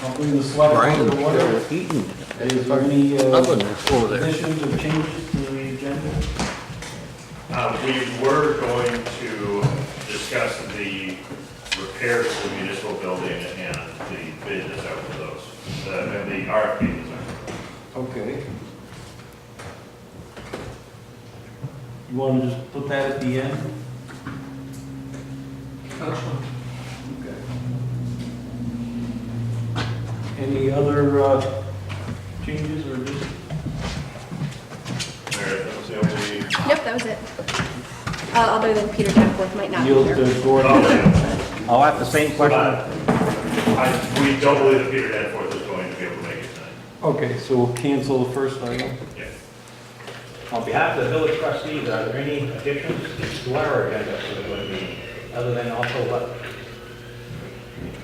I'll bring the select board to order. Eating. Is there any Oven over there. additions or changes to the agenda? We were going to discuss the repairs to the municipal building and the bid that's out for those, and the RFP that's out. Okay. You want to just put that at the end? Okay. Any other changes or just? Meredith, that was the only. Nope, that was it. Other than Peter Danforth might not be Yield here. to Gordon. Oh, yeah. I'll ask the same question. We don't believe that Peter Danforth is going to be able to make it tonight. Okay, so we'll cancel the first item. Yeah. On behalf of the village trustees, are there any additions to our agenda for the good meeting, other than also what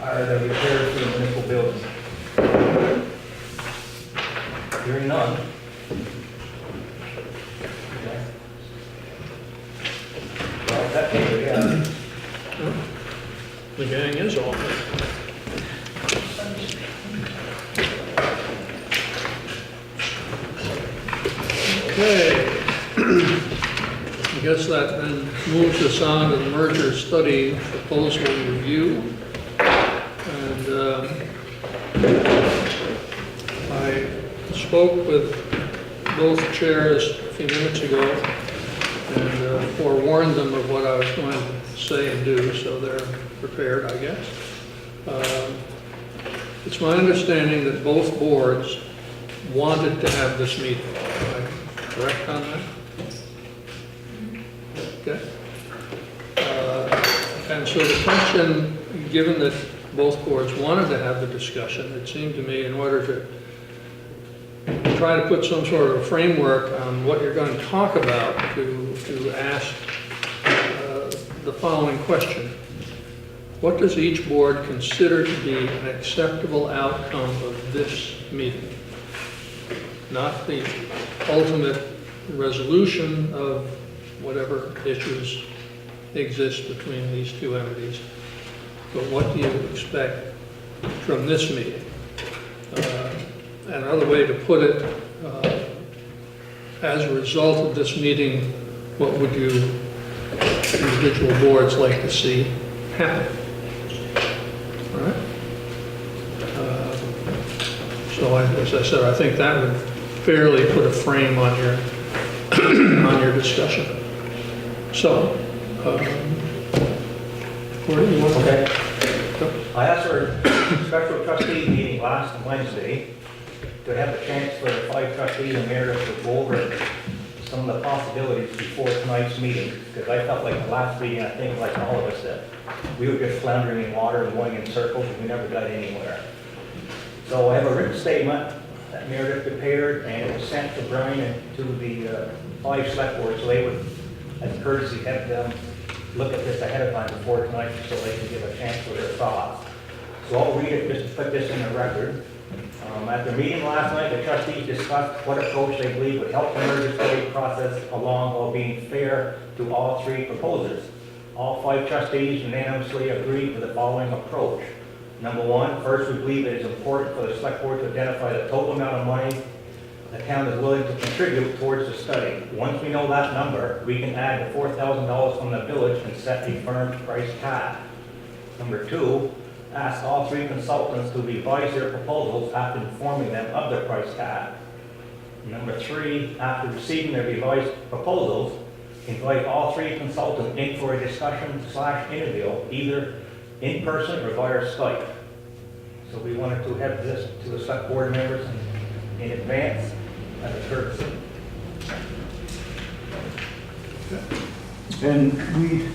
are the repairs to the municipal building? Hearing none. Okay. Well, that case, yeah. The gang is off. Okay. I guess that then moves us on to the merger study proposal review. And I spoke with both chairs a few minutes ago and forewarned them of what I was going to say and do, so they're prepared, I guess. It's my understanding that both boards wanted to have this meeting. Am I correct on that? Okay. And so the question, given that both boards wanted to have the discussion, it seemed to me in order to try to put some sort of a framework on what you're going to talk about, to ask the following question. What does each board consider to be an acceptable outcome of this meeting? Not the ultimate resolution of whatever issues exist between these two entities, but what do you expect from this meeting? Another way to put it, as a result of this meeting, what would you individual boards like to see happen? All right? So as I said, I think that would fairly put a frame on your on your discussion. So, where do you want to? Okay. I asked for a special trustee meeting last Wednesday to have a chance for the 5 trustees and mayors to go over some of the possibilities before tonight's meeting, because I felt like the last meeting, I think like all of us, that we were just floundering in water and going in circles and we never got anywhere. So I have a written statement that Meredith prepared and it was sent to Brian and to the 5 select boards, so they would, as courtesy, have them look at this ahead of time before tonight so they can give a chance for their thoughts. So I'll read it just to put this in the record. At the meeting last night, the trustees discussed what approach they believe would help the merger study process along while being fair to all 3 proposers. All 5 trustees unanimously agreed to the following approach. Number 1, first, we believe it is important for the select board to identify the total amount of money the town is willing to contribute towards the study. Once we know that number, we can add the $4,000 from the village and set a firm price cap. Number 2, ask all 3 consultants to revise their proposals after informing them of their price cap. Number 3, after receiving their revised proposals, invite all 3 consultants in for a discussion/interview, either in person or via Skype. So we wanted to have this to the select board members in advance as a courtesy. And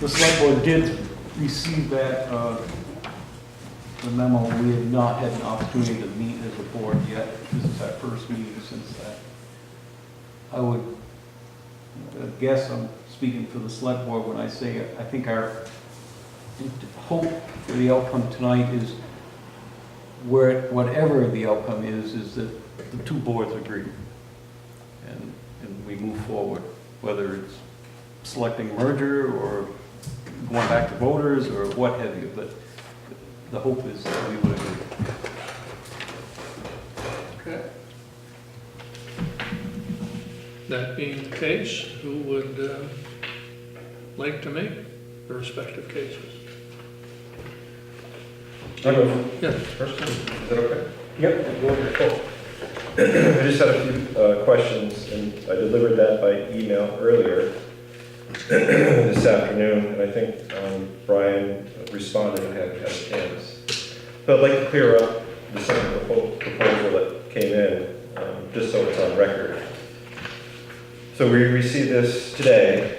the select board did receive that, the memo. We have not had an opportunity to meet as a board yet. This is our first meeting since that. I would guess I'm speaking for the select board when I say I think our hope for the outcome tonight is whatever the outcome is that the 2 boards agree. And we move forward, whether it's selecting merger or going back to voters or what have you, but the hope is that we would agree. That being the case, who would like to make the respective cases? I'll go Yes. first, is that okay? Yep, go ahead. Cool. I just had a few questions, and I delivered that by email earlier this afternoon, and I think Brian responded and hadn't had a chance. But I'd like to clear up the second proposal that came in, just so it's on record. So we received this today.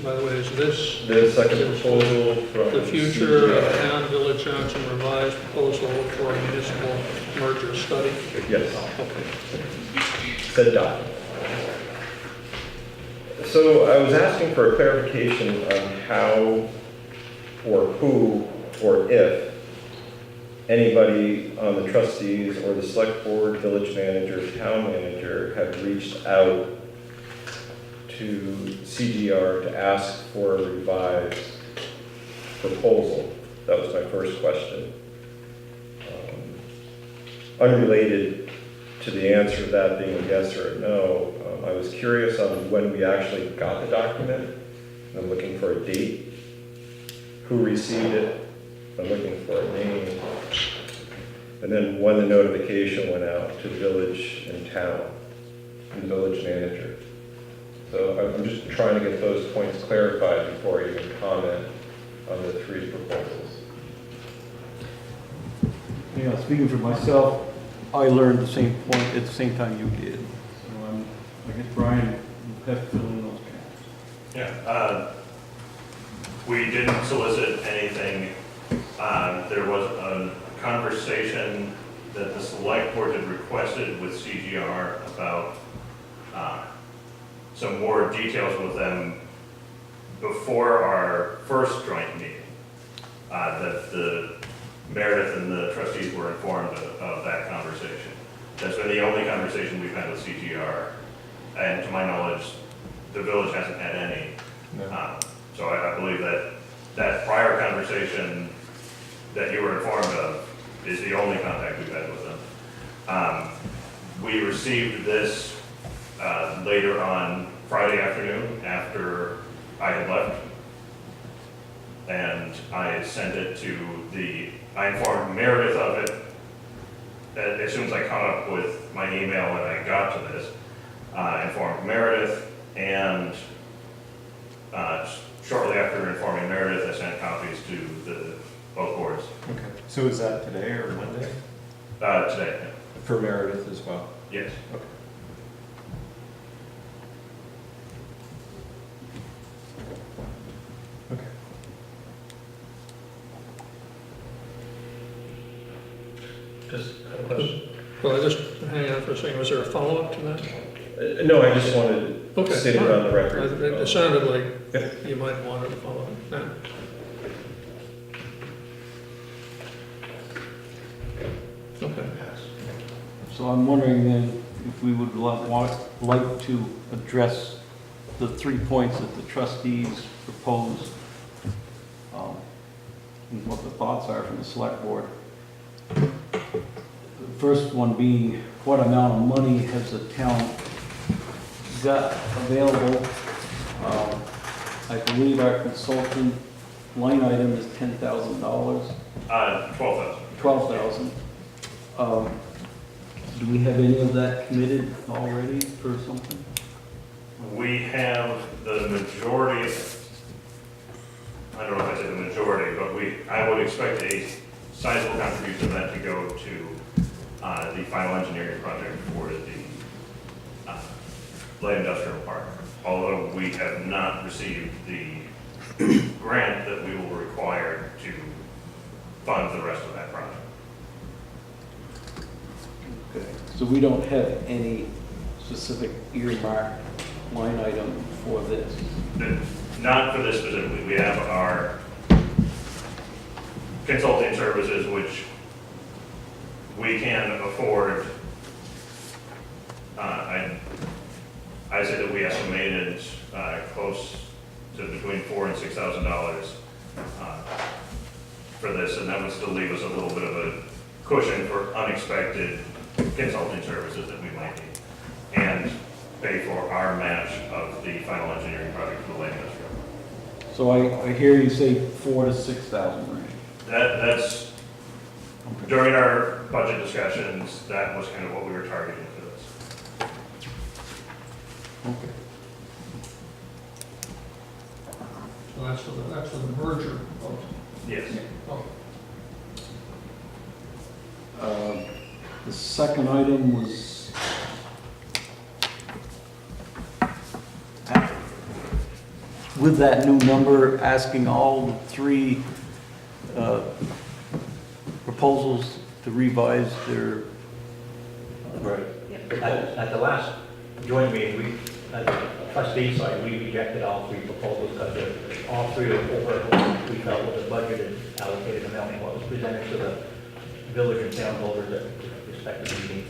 By the way, is this The second proposal from the future of CGI. town, Village Johnson revised proposal for a municipal merger study? Yes. Okay. Said document. So I was asking for a clarification on how or who or if anybody on the trustees or the select board, village manager, town manager have reached out to CGR to ask for a revised proposal. That was my first question. Unrelated to the answer of that being a yes or a no, I was curious on when we actually got the document. I'm looking for a date. Who received it? I'm looking for a name. And then when the notification went out to the village and town, and the village manager. So I'm just trying to get those points clarified before I even comment on the three proposals. Yeah, speaking for myself, I learned the same point at the same time you did. So I guess Brian, you have to fill in those gaps. Yeah, we didn't solicit anything. There was a conversation that the select board had requested with CGR about some more details with them before our first joint meeting. That the Meredith and the trustees were informed of that conversation. That's been the only conversation we've had with CGR. And to my knowledge, the village hasn't had any. No. So I believe that that prior conversation that you were informed of is the only contact we've had with them. We received this later on Friday afternoon after I had left. And I sent it to I informed Meredith of it as soon as I caught up with my email and I got to this. Informed Meredith, and shortly after informing Meredith, I sent copies to both boards. Okay, so is that today or Monday? Today, For Meredith as well? yes. Okay. Okay. Just a question. Well, just hang on for a second. Was there a follow-up to that? No, I just wanted Okay. to state it on the record. It sounded like Yeah. you might want to follow up. No. Okay. So I'm wondering then if we would like to address the 3 points that the trustees proposed, and what the thoughts are from the select board. The first one being, what amount of money has the town got available? I believe our consultant line item is $10,000, 12,000. 12,000. Do we have any of that committed already for something? We have the majority, I don't know if I say the majority, but I would expect a sizable contribution of that to go to the final engineering project for the light industrial park. Although we have not received the grant that we will require to fund the rest of that project. Okay. So we don't have any specific earmark line item for this? Not for this specifically. We have our consulting services, which we can afford. I said that we estimated close to between $4,000 and $6,000 for this, and that would still leave us a little bit of a cushion for unexpected consulting services that we might need. And pay for our match of the final engineering project for the light industrial. So I hear you say 4,000 to 6,000 range. That's, during our budget discussions, that was kind of what we were targeting for this. Okay. So that's for the merger proposal. Yes. Oh, The second item was with that new number, asking all the three proposals to revise their. Right. At the last joint meeting, at the trustee side, we rejected all three proposals because all three were over what we felt was a budgeted allocated amount and what was presented to the village and town voters at respective meetings.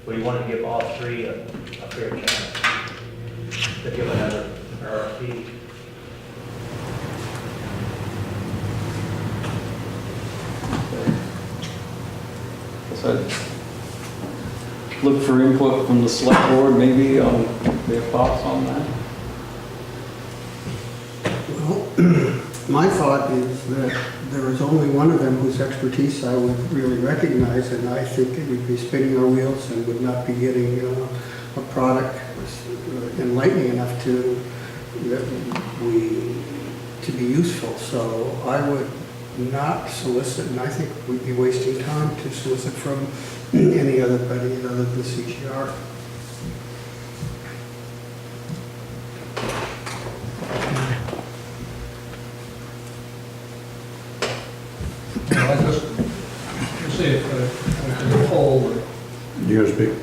We want to give all three a fair chance to give another RFP. So look for input from the select board, maybe on their thoughts on that. Well, my thought is that there is only one of them whose expertise I would really recognize, and I think it would be spinning our wheels and would not be getting a product enlightening enough to be useful. So I would not solicit, and I think we'd be wasting time to solicit from any other than the CGR. I just see if I can poll. Do you speak?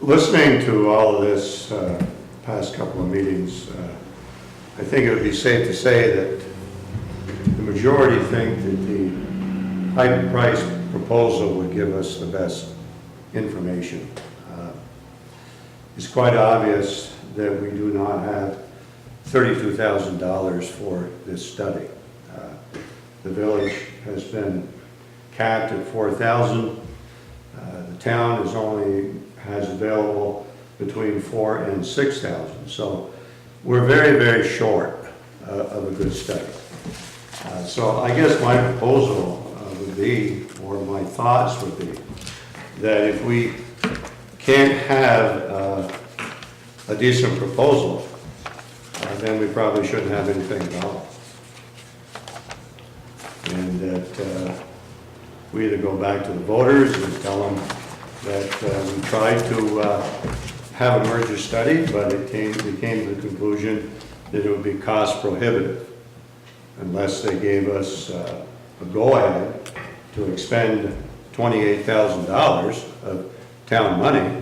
Listening to all of this past couple of meetings, I think it would be safe to say that the majority think that the high-priced proposal would give us the best information. It's quite obvious that we do not have $32,000 for this study. The village has been capped at $4,000. The town has available between $4,000 and $6,000. So we're very, very short of a good study. So I guess my proposal would be, or my thoughts would be, that if we can't have a decent proposal, then we probably shouldn't have anything at all. And that we either go back to the voters and tell them that we tried to have a merger study, but we came to the conclusion that it would be cost prohibitive unless they gave us a go-ahead to expend $28,000 of town money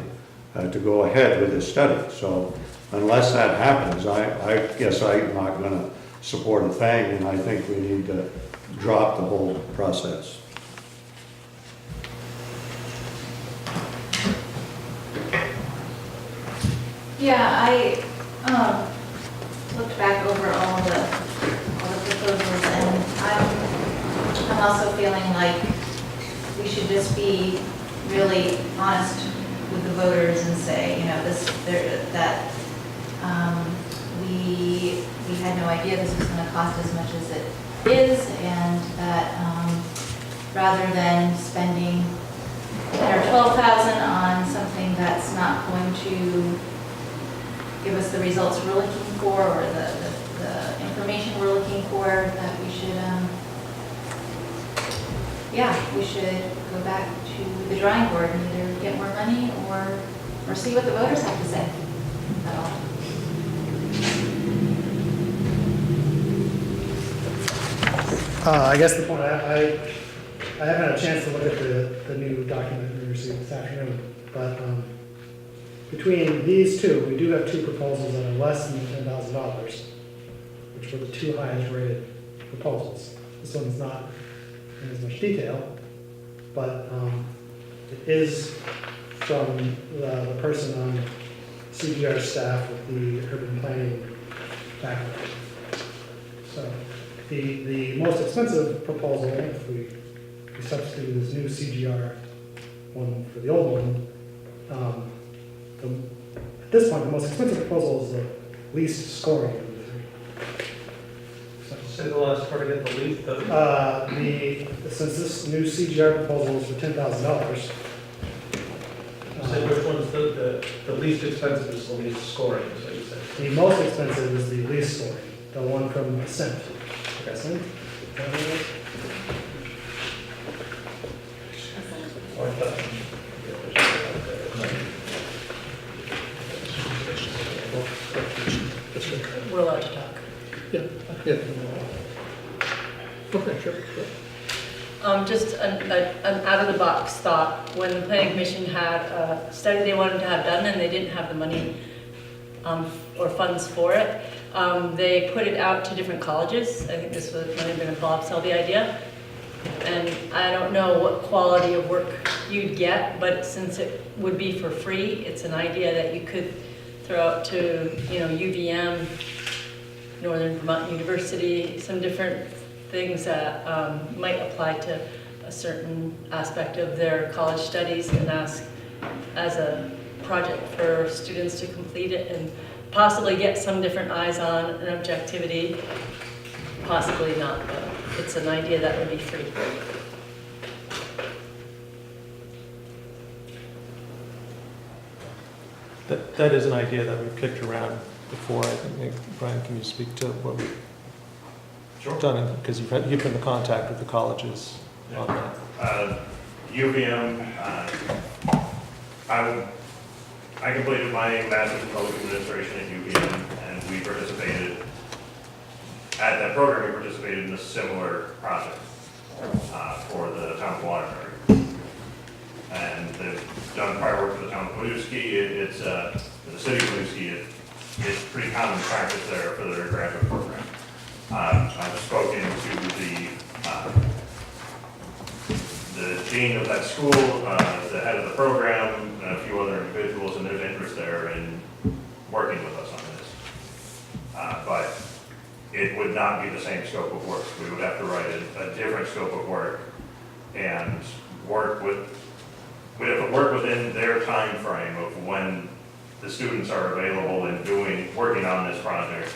to go ahead with this study. So unless that happens, I guess I'm not going to support a thing, and I think we need to drop the whole process. Yeah, I looked back over all the proposals, and I'm also feeling like we should just be really honest with the voters and say, you know, that we had no idea this was going to cost as much as it is, and that rather than spending $10,000 or $12,000 on something that's not going to give us the results we're looking for, or the information we're looking for, that we should, we should go back to the drawing board and either get more money or see what the voters have to say at all. I guess the point, I haven't had a chance to look at the new document we received this afternoon, but between these two, we do have two proposals that are less than $10,000, which were the two highest rated proposals. This one's not in as much detail, but it is from the person on CGR staff with the urban planning background. So the most expensive proposal, if we substitute this new CGR one for the old one, at this point, the most expensive proposal is the least scoring of the three. Say the last part again, the least, Since this new CGR proposal is for $10,000. say which one's the least expensive is the least scoring, is what you said. The most expensive is the least scoring, the one from Ascent. Ascent? Is that what it is? Oh, I thought- We're allowed to talk. Yeah, yeah. Okay, sure. Just an out-of-the-box thought, when the planning commission had a study they wanted to have done and they didn't have the money or funds for it, they put it out to different colleges. I think this might have been a Bob Selby idea. And I don't know what quality of work you'd get, but since it would be for free, it's an idea that you could throw out to, UVM, Northern Vermont University, some different things that might apply to a certain aspect of their college studies, and ask as a project for students to complete it and possibly get some different eyes on an objectivity. Possibly not, but it's an idea that would be free. That is an idea that we've kicked around before. I think, Brian, can you speak to what we've done? Because you've been in contact with the colleges on that. UVM, I completed my master's in public administration at UVM, and we participated, at that program, we participated in a similar project for the town of Waterbury. And they've done prior work for the town of Winooski. It's the city of Winooski. It's pretty common practice there for their graduate program. I've spoken to the dean of that school, the head of the program, and a few other individuals, and there's interest there in working with us on this. But it would not be the same scope of work. We would have to write a different scope of work and we'd have to work within their time frame of when the students are available and working on this project.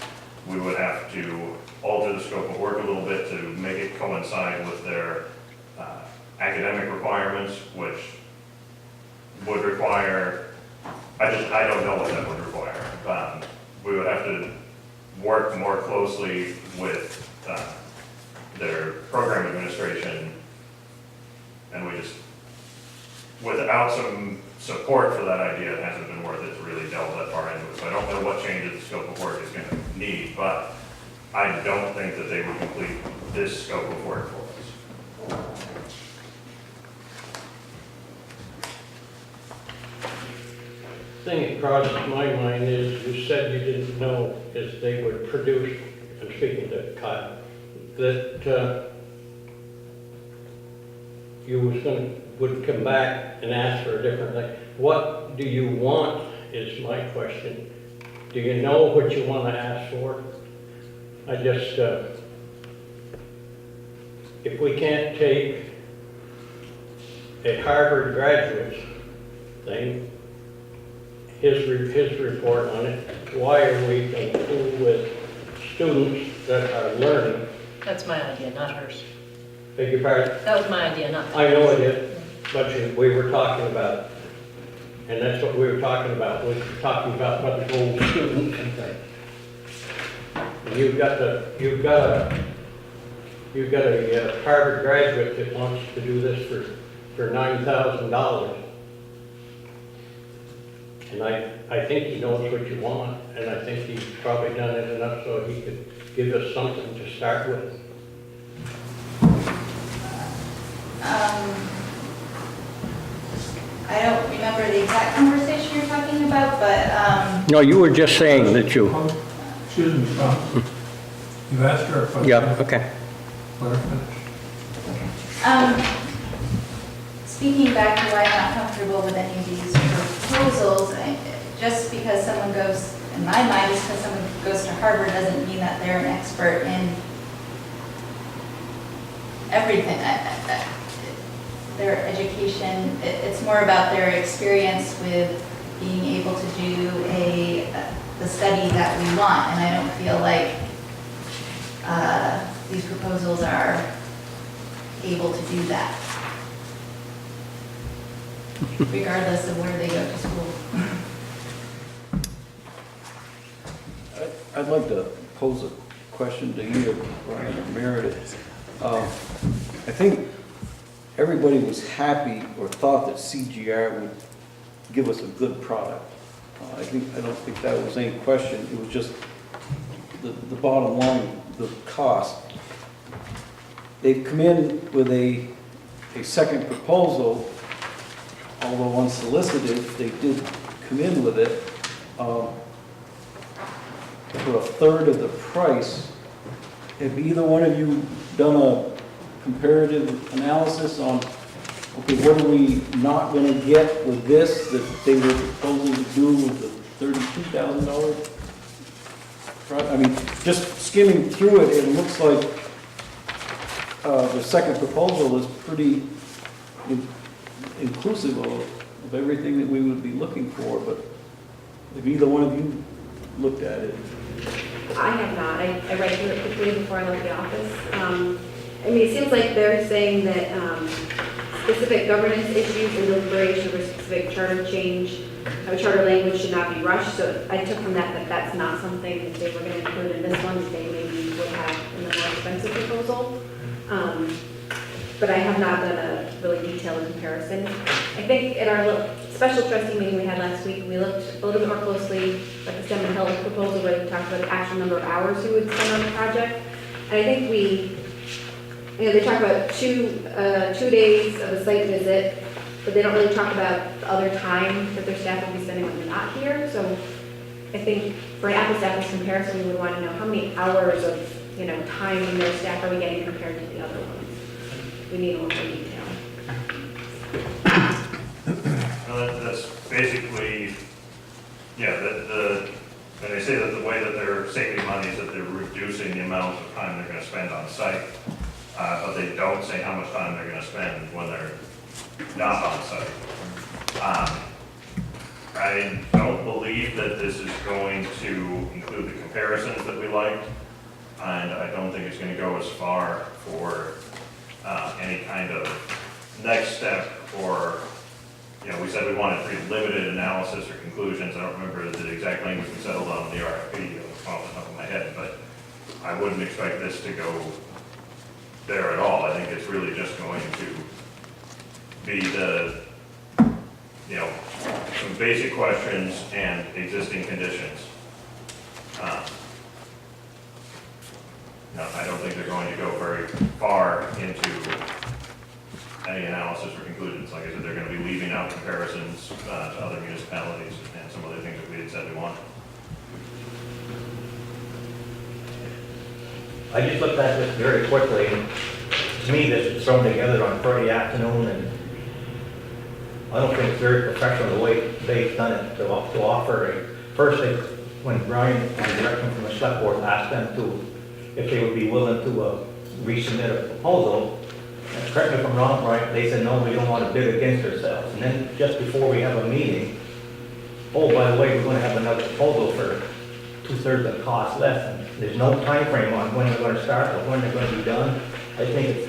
We would have to alter the scope of work a little bit to make it coincide with their academic requirements, which would require, I don't know what that would require. We would have to work more closely with their program administration, and without some support for that idea, it hasn't been worth it to really delve that far into it. So I don't know what changes the scope of work is going to need, but I don't think that they would complete this scope of work for us. Thing that crosses my mind is, you said you didn't know if they would produce, I'm speaking to Kyle, that you would come back and ask for a different thing. What do you want is my question. Do you know what you want to ask for? I just, if we can't take a Harvard graduate thing, his report on it, why are we going to fool with students that are learning? That's my idea, not hers. Beg your pardon? That was my idea, not hers. I know it is, but we were talking about, and that's what we were talking about. We were talking about what the whole students and things. You've got a Harvard graduate that wants to do this for $9,000. And I think he knows what you want, and I think he's probably done it enough so he could give us something to start with. I don't remember the exact conversation you're talking about, but, No, you were just saying that you... Excuse me, Tom. You asked her a question. Yeah, okay. Let her finish. speaking back to why I'm not comfortable with any of these proposals, just because someone goes, in my mind, just because someone goes to Harvard doesn't mean that they're an expert in everything. Their education, it's more about their experience with being able to do the study that we want, and I don't feel like these proposals are able to do that, regardless of where they go to school. I'd like to pose a question to either Brian or Meredith. I think everybody was happy or thought that CGR would give us a good product. I don't think that was any question. It was just the bottom line, the cost. They've come in with a second proposal, although unsolicited, they did come in with it for a third of the price. Have either one of you done a comparative analysis on, okay, what are we not going to get with this that they were proposing to do with the $32,000? I mean, just skimming through it, it looks like the second proposal is pretty inclusive of everything that we would be looking for, but have either one of you looked at it? I have not. I read through it quickly before I left the office. I mean, it seems like they're saying that specific governance issues and deliberation over specific charter change, charter language should not be rushed. So I took from that that's not something that they were going to include in this one that they maybe would have in the more expensive proposal. But I have not done a really detailed comparison. I think at our special trustee meeting we had last week, we looked a little bit more closely at the STEM and Health proposal where we talked about the actual number of hours we would spend on the project. And I think they talk about two days of a site visit, but they don't really talk about the other time that their staff will be spending when they're not here. So I think for an apples to apples comparison, we would want to know how many hours of time from their staff are we getting compared to the other ones. We need a little more detail. That's basically, yeah, when they say that the way that they're saving money is that they're reducing the amount of time they're going to spend on site, but they don't say how much time they're going to spend when they're not on site. I don't believe that this is going to include the comparisons that we liked, and I don't think it's going to go as far for any kind of next step, or, we said we wanted pretty limited analysis or conclusions. I don't remember the exact language we settled on in the RFP off the top of my head, but I wouldn't expect this to go there at all. I think it's really just going to be some basic questions and existing conditions. No, I don't think they're going to go very far into any analysis or conclusions. Like I said, they're going to be leaving out comparisons to other municipalities and some other things that we had said we wanted. I just looked at this very quickly, and to me, this was thrown together on Friday afternoon, and I don't think it's very professional the way they've done it to offer first, when Brian, on direction from the select board, asked them if they would be willing to resubmit a proposal. And correct me if I'm wrong, Brian, they said, no, we don't want to bid against ourselves. And then just before we have a meeting, oh, by the way, we're going to have another proposal for 2/3 of the cost less. And there's no time frame on when they're going to start or when they're going to be done. I think it's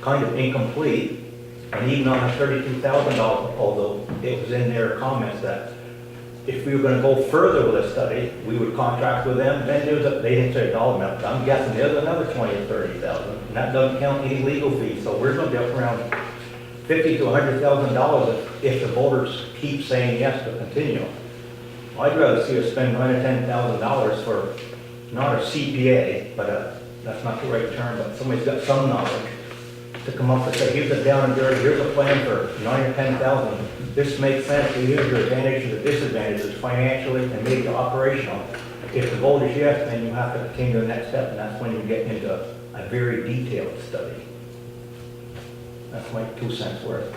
kind of incomplete. And even on a $32,000 proposal, it was in their comments that if we were going to go further with a study, we would contract with them. Then they didn't say a dollar amount. I'm guessing there's another $20,000 or $30,000, and that doesn't count any legal fees. So we're going to be up around $50,000 to $100,000 if the voters keep saying yes to continue. I'd rather see us spend $9,000 or $10,000 for not a CPA, but that's not the right term, but somebody's got some knowledge to come up and say, here's the down and dirty, here's a plan for $9,000 or $10,000. This makes sense. Here's your advantages and disadvantages financially and maybe operational. If the vote is yes, then you have to continue to the next step, and that's when you get into a very detailed study. That's my 2 cents worth.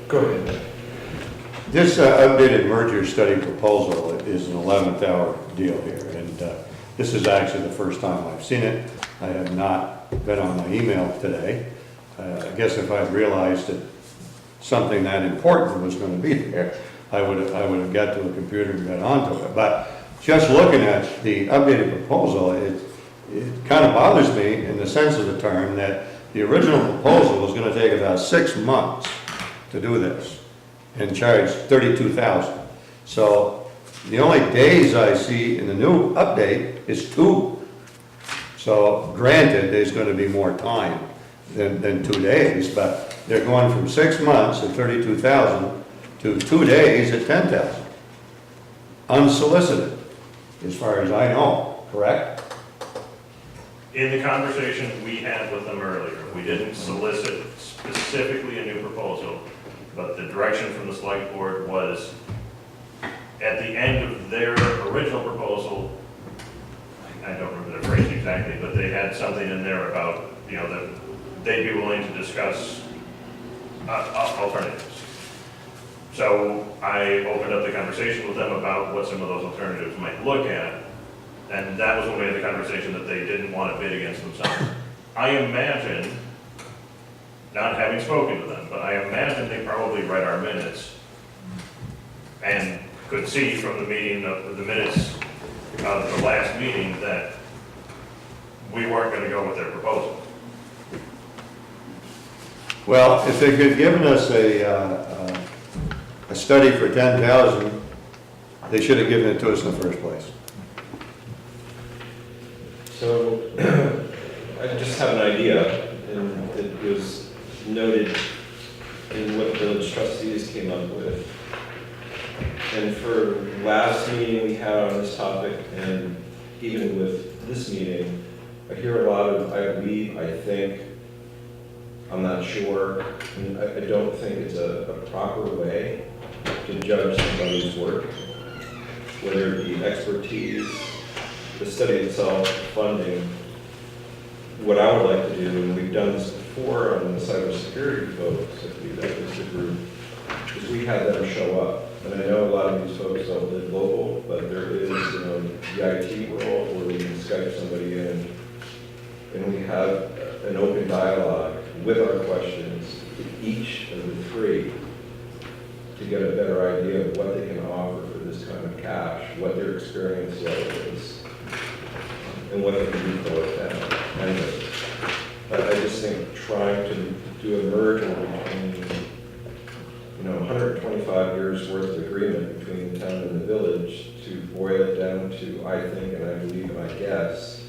Go ahead. This updated merger study proposal is an 11th hour deal here, and this is actually the first time I've seen it. I have not been on my email today. I guess if I'd realized at something that important was gonna be there, I would have got to a computer and got onto it. But just looking at the updated proposal, it kind of bothers me in the sense of the term that the original proposal was gonna take about 6 months to do this and charge $32,000. So the only days I see in the new update is 2. So granted, there's gonna be more time than 2 days, but they're going from 6 months at $32,000 to 2 days at $10,000. Unsolicited, as far as I know, correct? In the conversation we had with them earlier, we didn't solicit specifically a new proposal, but the direction from the select board was, at the end of their original proposal, I don't remember the phrase exactly, but they had something in there about, you know, that they'd be willing to discuss alternatives. So I opened up the conversation with them about what some of those alternatives might look at, and that was when we had the conversation that they didn't want to bid against themselves. I imagine, not having spoken to them, but I imagine they probably read our minutes and could see from the meeting, of the minutes of the last meeting, that we weren't going to go with their proposal. Well, if they could have given us a study for 10,000, they should have given it to us in the first place. So, I just have an idea, and it was noted in what the village trustees came up with. And for last meeting we had on this topic, and even with this meeting, I hear a lot of, I believe, I think, I'm not sure, and I don't think it's a proper way to judge somebody's work, whether it be expertise, the study itself, funding. What I would like to do, and we've done this before on the cybersecurity folks, if we that the group, is we have them show up. And I know a lot of these folks don't live local, but there is, you know, the IT world where we can Skype somebody in, and we have an open dialogue with our questions, with each of the 3, to get a better idea of what they can offer for this kind of cash, what their experience level is, and what they can do for it. But I just think trying to do a merger between, you know, 125 years worth of agreement between the town and the village to boil it down to, I think, and I believe, and I guess,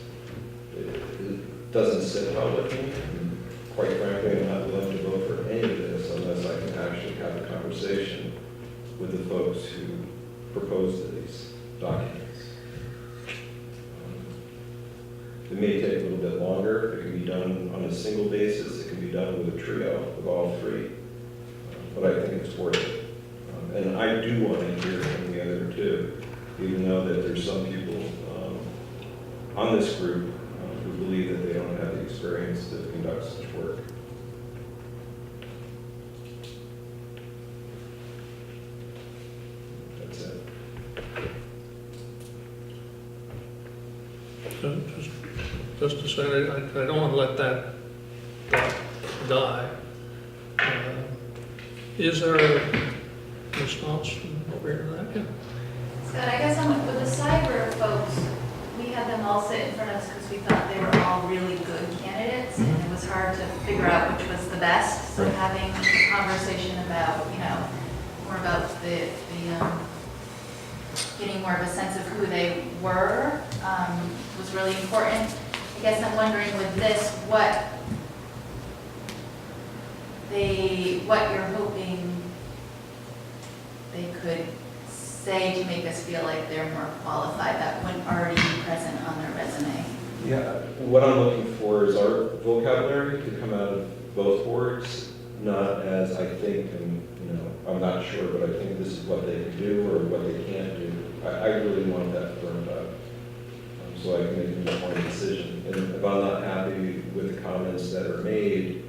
it doesn't sit well with me. And quite frankly, I'm not willing to vote for any of this unless I can actually have a conversation with the folks who proposed these documents. It may take a little bit longer. It can be done on a single basis. It can be done with a trio of all 3. But I think it's worth it. And I do want to hear from the other 2, even though that there's some people on this group who believe that they don't have the experience to conduct such work. That's it. Just to say, I don't want to let that thought die. Is there a response from over here to that? Yeah. Scott, I guess with the cyber folks, we had them all sit in front of us because we thought they were all really good candidates, and it was hard to figure out which was the best. So having a conversation about, you know, more about the getting more of a sense of who they were was really important. I guess I'm wondering with this, what you're hoping they could say to make us feel like they're more qualified that wouldn't already be present on their resume. Yeah, what I'm looking for is our vocabulary to come out of both boards, not as I think, and you know, I'm not sure, but I think this is what they can do or what they can't do. I really want that firmed up so I can make an informed decision. And if I'm not happy with the comments that are made,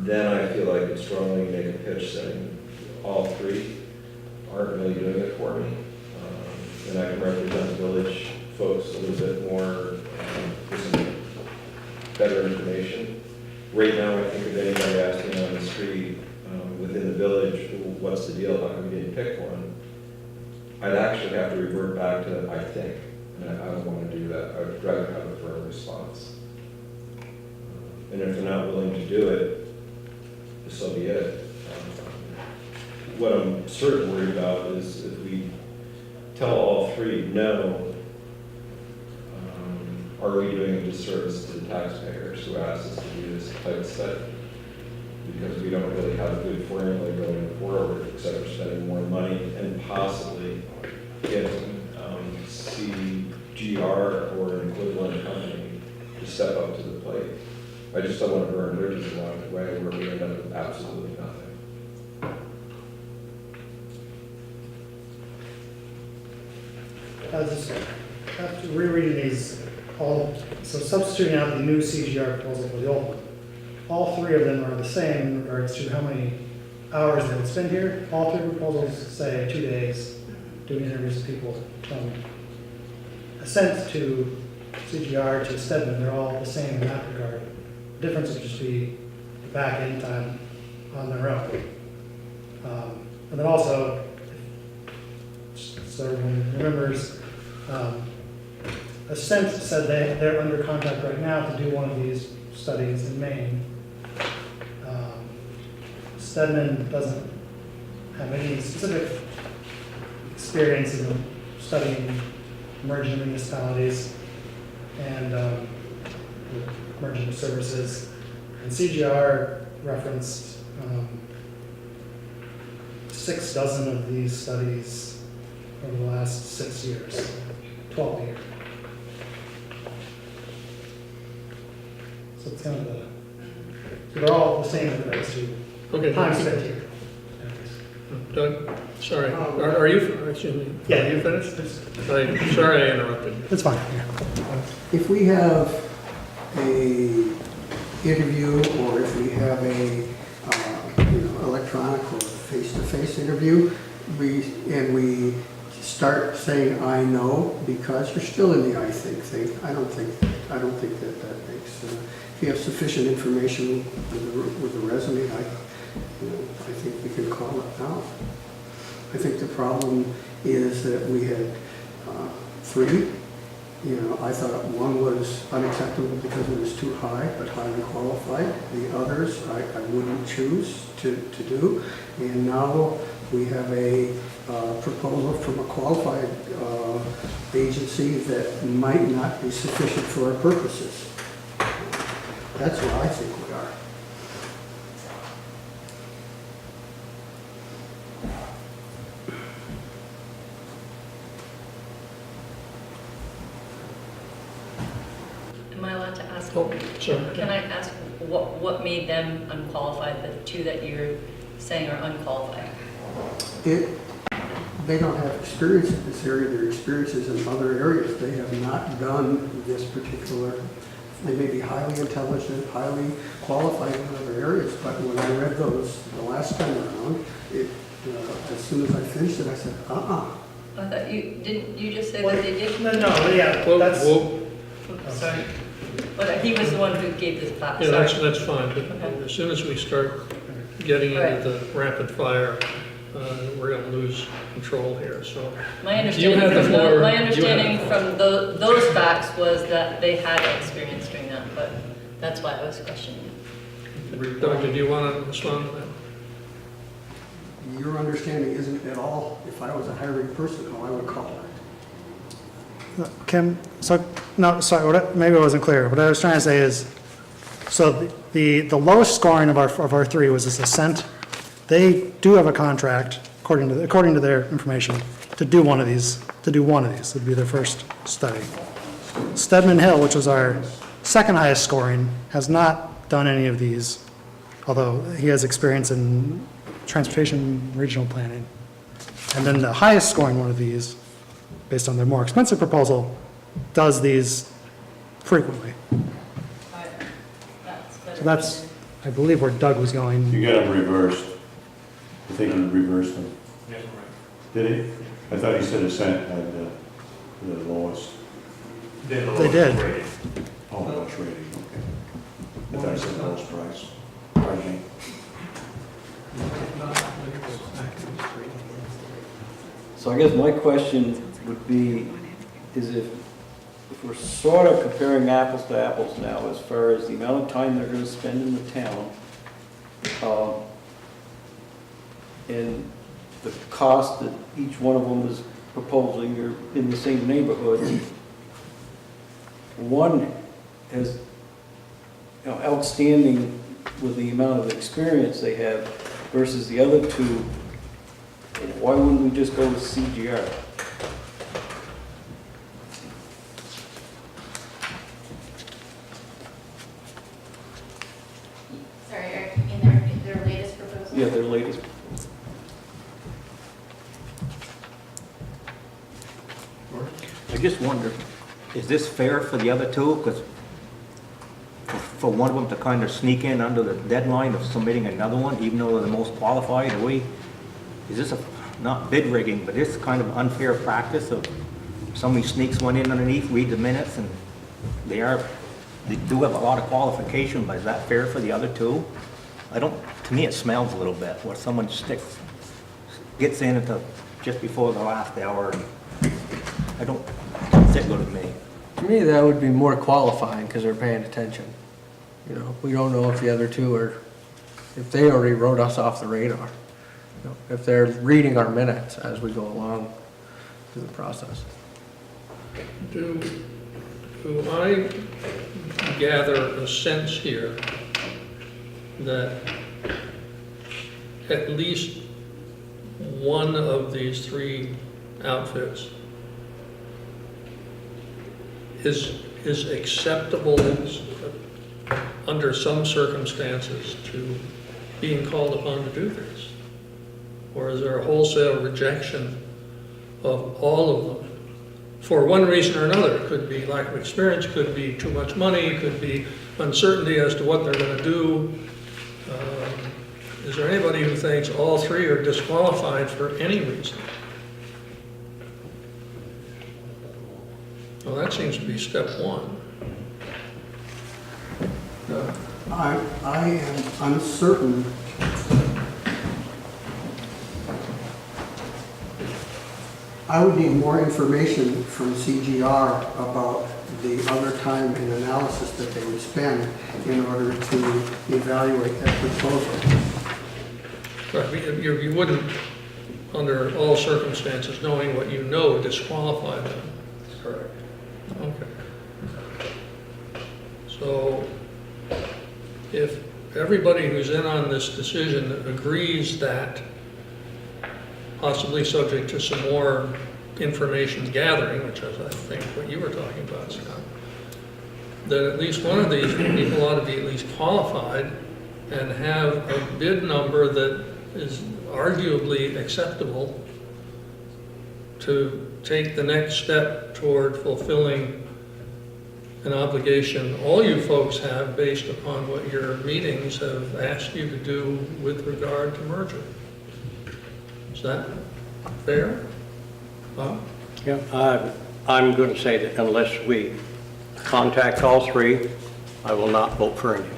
then I feel like I could strongly make a pitch saying all 3 aren't really doing it for me. And I can represent the village folks a little bit more with some better information. Right now, I think if anybody asked me on the street with within the village, what's the deal, how come we didn't pick one? I'd actually have to revert back to, I think, and I don't want to do that. I would rather have a firm response. And if they're not willing to do it, so be it. What I'm sort of worried about is if we tell all three no, are we doing a disservice to the taxpayers who asked us to do this type of study? Because we don't really have a good formula going forward, except for spending more money and possibly getting CGR or an equivalent company to step up to the plate. I just don't want to burn bridges along the way where we end up with absolutely nothing. After rereading these, so substituting out the new CGR proposal for the old one, all three of them are the same in regards to how many hours they would spend here. All three proposals say 2 days doing interviews with people. Assent to CGR to Stedman, they're all the same in that regard. The difference would just be the back end time on their own. And then also, so everyone remembers, Ascent said they're under contract right now to do one of these studies in Maine. Stedman doesn't have any specific experience in studying emerging municipalities and emerging services. And CGR referenced 6 dozen of these studies over the last 6 years, 12 years. So it's kind of so they're all the same in regards to Okay. time spent here. Doug, sorry, are you, excuse me? Yeah. Are you finished? Sorry I interrupted you. That's fine. If we have a interview, or if we have a electronic or face-to-face interview, we start saying "I know" because you're still in the "I think" thing. I don't think that makes. If you have sufficient information with the resume, I think we can call it now. I think the problem is that we had 3. I thought one was unacceptable because it was too high, but highly qualified. The others I wouldn't choose to do. And now we have a proposal from a qualified agency that might not be sufficient for our purposes. That's where I think we are. Am I allowed to ask? Oh, sure. Can I ask what made them unqualified, the 2 that you're saying are unqualified? They don't have experience in this area. Their experience is in other areas. They have not done this particular. They may be highly intelligent, highly qualified in other areas, but when I read those the last time around, as soon as I finished it, I said, I thought didn't you just say that they did? No, yeah, Well, that's. Sorry. But he was the one who gave this back, Yeah, sorry. that's fine, but Okay. as soon as we start getting into the rapid fire, we're gonna lose control here, so. My You understanding had the from, floor. my You had the understanding floor. from those facts was that they had experience doing that, but that's why I was questioning it. Doug, did you want to respond to that? Your understanding isn't at all, if I was a hiring person, how I would call it. Kim, maybe I wasn't clear. What I was trying to say is, so the lowest scoring of our 3 was this Ascent. They do have a contract, according to their information, to do one of these. Would be their first study. Stedman Hill, which was our second highest scoring, has not done any of these, although he has experience in transportation regional planning. And then the highest scoring one of these, based on their more expensive proposal, does these frequently. So that's, I believe, where Doug was going. You got them reversed. I think you reversed them. Did he? I thought he said Ascent had the lowest. They did. Oh, lowest rating, okay. I thought he said lowest price. Pardon me. So I guess my question would be, is if we're sort of comparing apples to apples now as far as the amount of time they're gonna spend in the town, and the cost that each one of them is proposing, are in the same neighborhood. One has, outstanding with the amount of experience they have versus the other two. Why wouldn't we just go with CGR? Sorry, Eric, you mean their latest proposal? Yeah, their latest. I just wonder, is this fair for the other two? Because for one of them to kind of sneak in under the deadline of submitting another one, even though they're the most qualified, is this not bid rigging, but this kind of unfair practice of somebody sneaks one in underneath, read the minutes, and they do have a lot of qualification, but is that fair for the other two? To me, it smells a little bit, where someone gets in just before the last hour. I don't sit good with me. To me, that would be more qualifying because they're paying attention. You know, we don't know if the other two if they already wrote us off the radar. You know, if they're reading our minutes as we go along through the process. Do I gather a sense here that at least one of these three outfits is acceptable under some circumstances to being called upon to do this? Or is there a wholesale rejection of all of them? For one reason or another. It could be lack of experience, could be too much money, could be uncertainty as to what they're going to do. Is there anybody who thinks all three are disqualified for any reason? Well, that seems to be step one. I am uncertain. I would need more information from CGR about the other time and analysis that they would spend in order to evaluate that proposal. Right, you wouldn't, under all circumstances, knowing what you know, disqualify them. That's correct. Okay. So, if everybody who's in on this decision agrees that, possibly subject to some more information gathering, which is, I think, what you were talking about, Scott, that at least one of these people ought to be at least qualified and have a bid number that is arguably acceptable to take the next step toward fulfilling an obligation all you folks have based upon what your meetings have asked you to do with regard to merger. Is that fair? Bob? Yeah, I'm going to say that unless we contact all three, I will not vote for any.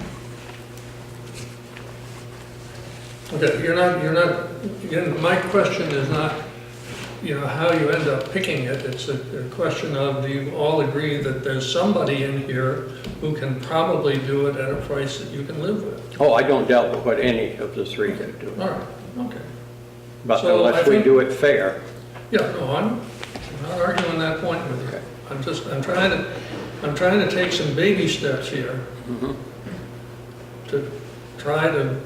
Okay, you're not, again, my question is not, how you end up picking it. It's a question of, do you all agree that there's somebody in here who can probably do it at a price that you can live with? Oh, I don't doubt what any of the three can do. All right, okay. But So unless I we think- do it fair. Yeah, no, I'm not arguing that point with you. I'm trying to take some baby steps here to try to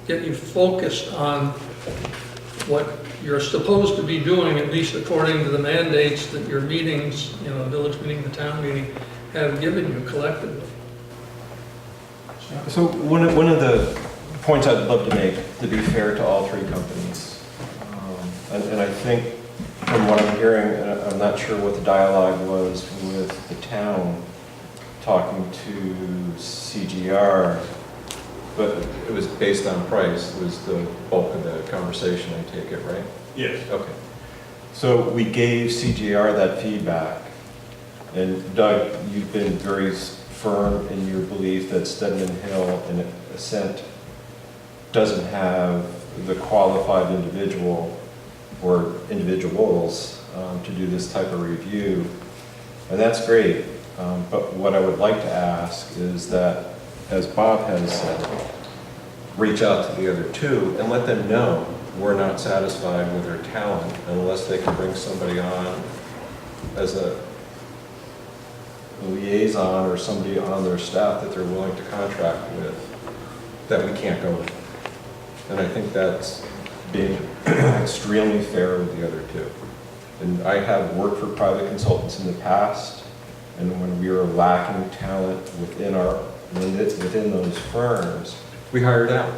get you focused on what you're supposed to be doing, at least according to the mandates that your meetings, village meeting, the town meeting, have given you collectively. So one of the points I'd love to make, to be fair to all three companies, and I think from what I'm hearing, and I'm not sure what the dialogue was with the town talking to CGR, but it was based on price, was the bulk of the conversation, I take it, right? Yes. Okay. So we gave CGR that feedback, and Doug, you've been very firm in your belief that Stedman Hill and Ascent doesn't have the qualified individual or individuals to do this type of review, and that's great. But what I would like to ask is that, as Bob has said, reach out to the other two and let them know we're not satisfied with their talent unless they can bring somebody on as a liaison or somebody on their staff that they're willing to contract with, that we can't go with. And I think that's being extremely fair with the other two. And I have worked for private consultants in the past, and when we were lacking talent within those firms, we hired out.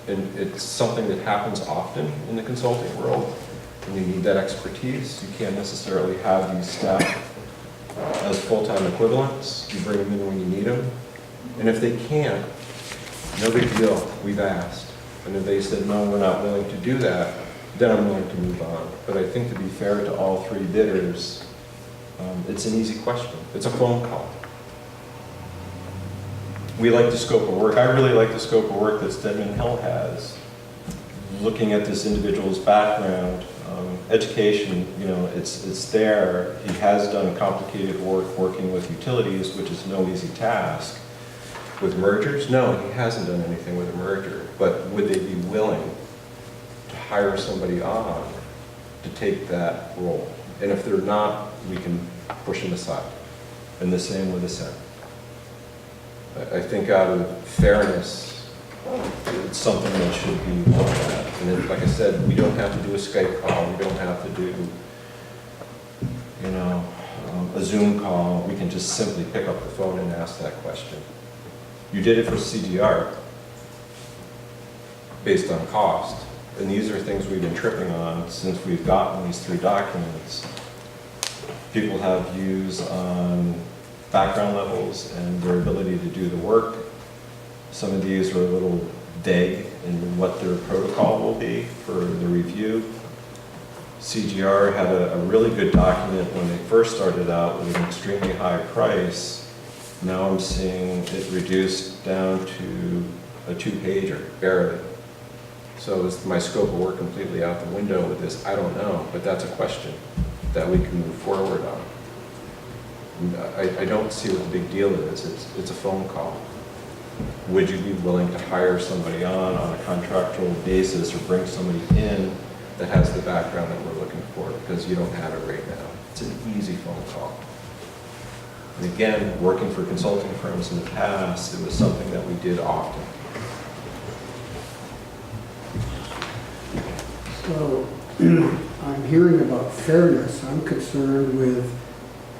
And it's something that happens often in the consulting world. When you need that expertise, you can't necessarily have these staff as full-time equivalents. You bring them in when you need them. And if they can't, no big deal, we've asked. And if they said, no, we're not willing to do that, then I'm willing to move on. But I think to be fair to all three bidders, it's an easy question. It's a phone call. We like the scope of work. I really like the scope of work that Stedman Hill has. Looking at this individual's background, education, you know, it's there. He has done complicated work working with utilities, which is no easy task. With mergers, no, he hasn't done anything with a merger. But would they be willing to hire somebody on to take that role? And if they're not, we can push them aside. And the same with Ascent. I think out of fairness, it's something that should be looked at. And then, like I said, we don't have to do a Skype call. We don't have to do, you know, a Zoom call. We can just simply pick up the phone and ask that question. You did it for CDR based on cost. And these are things we've been tripping on since we've gotten these three documents. People have views on background levels and their ability to do the work. Some of these are a little vague in what their protocol will be for the review. CGR had a really good document when they first started out with an extremely high price. Now I'm seeing it reduced down to a 2-pager, barely. So is my scope of work completely out the window with this? I don't know, but that's a question that we can move forward on. I don't see what the big deal is. It's a phone call. Would you be willing to hire somebody on a contractual basis or bring somebody in that has the background that we're looking for? Because you don't have it right now. It's an easy phone call. And again, working for consulting firms in the past, it was something that we did often. So I'm hearing about fairness. I'm concerned with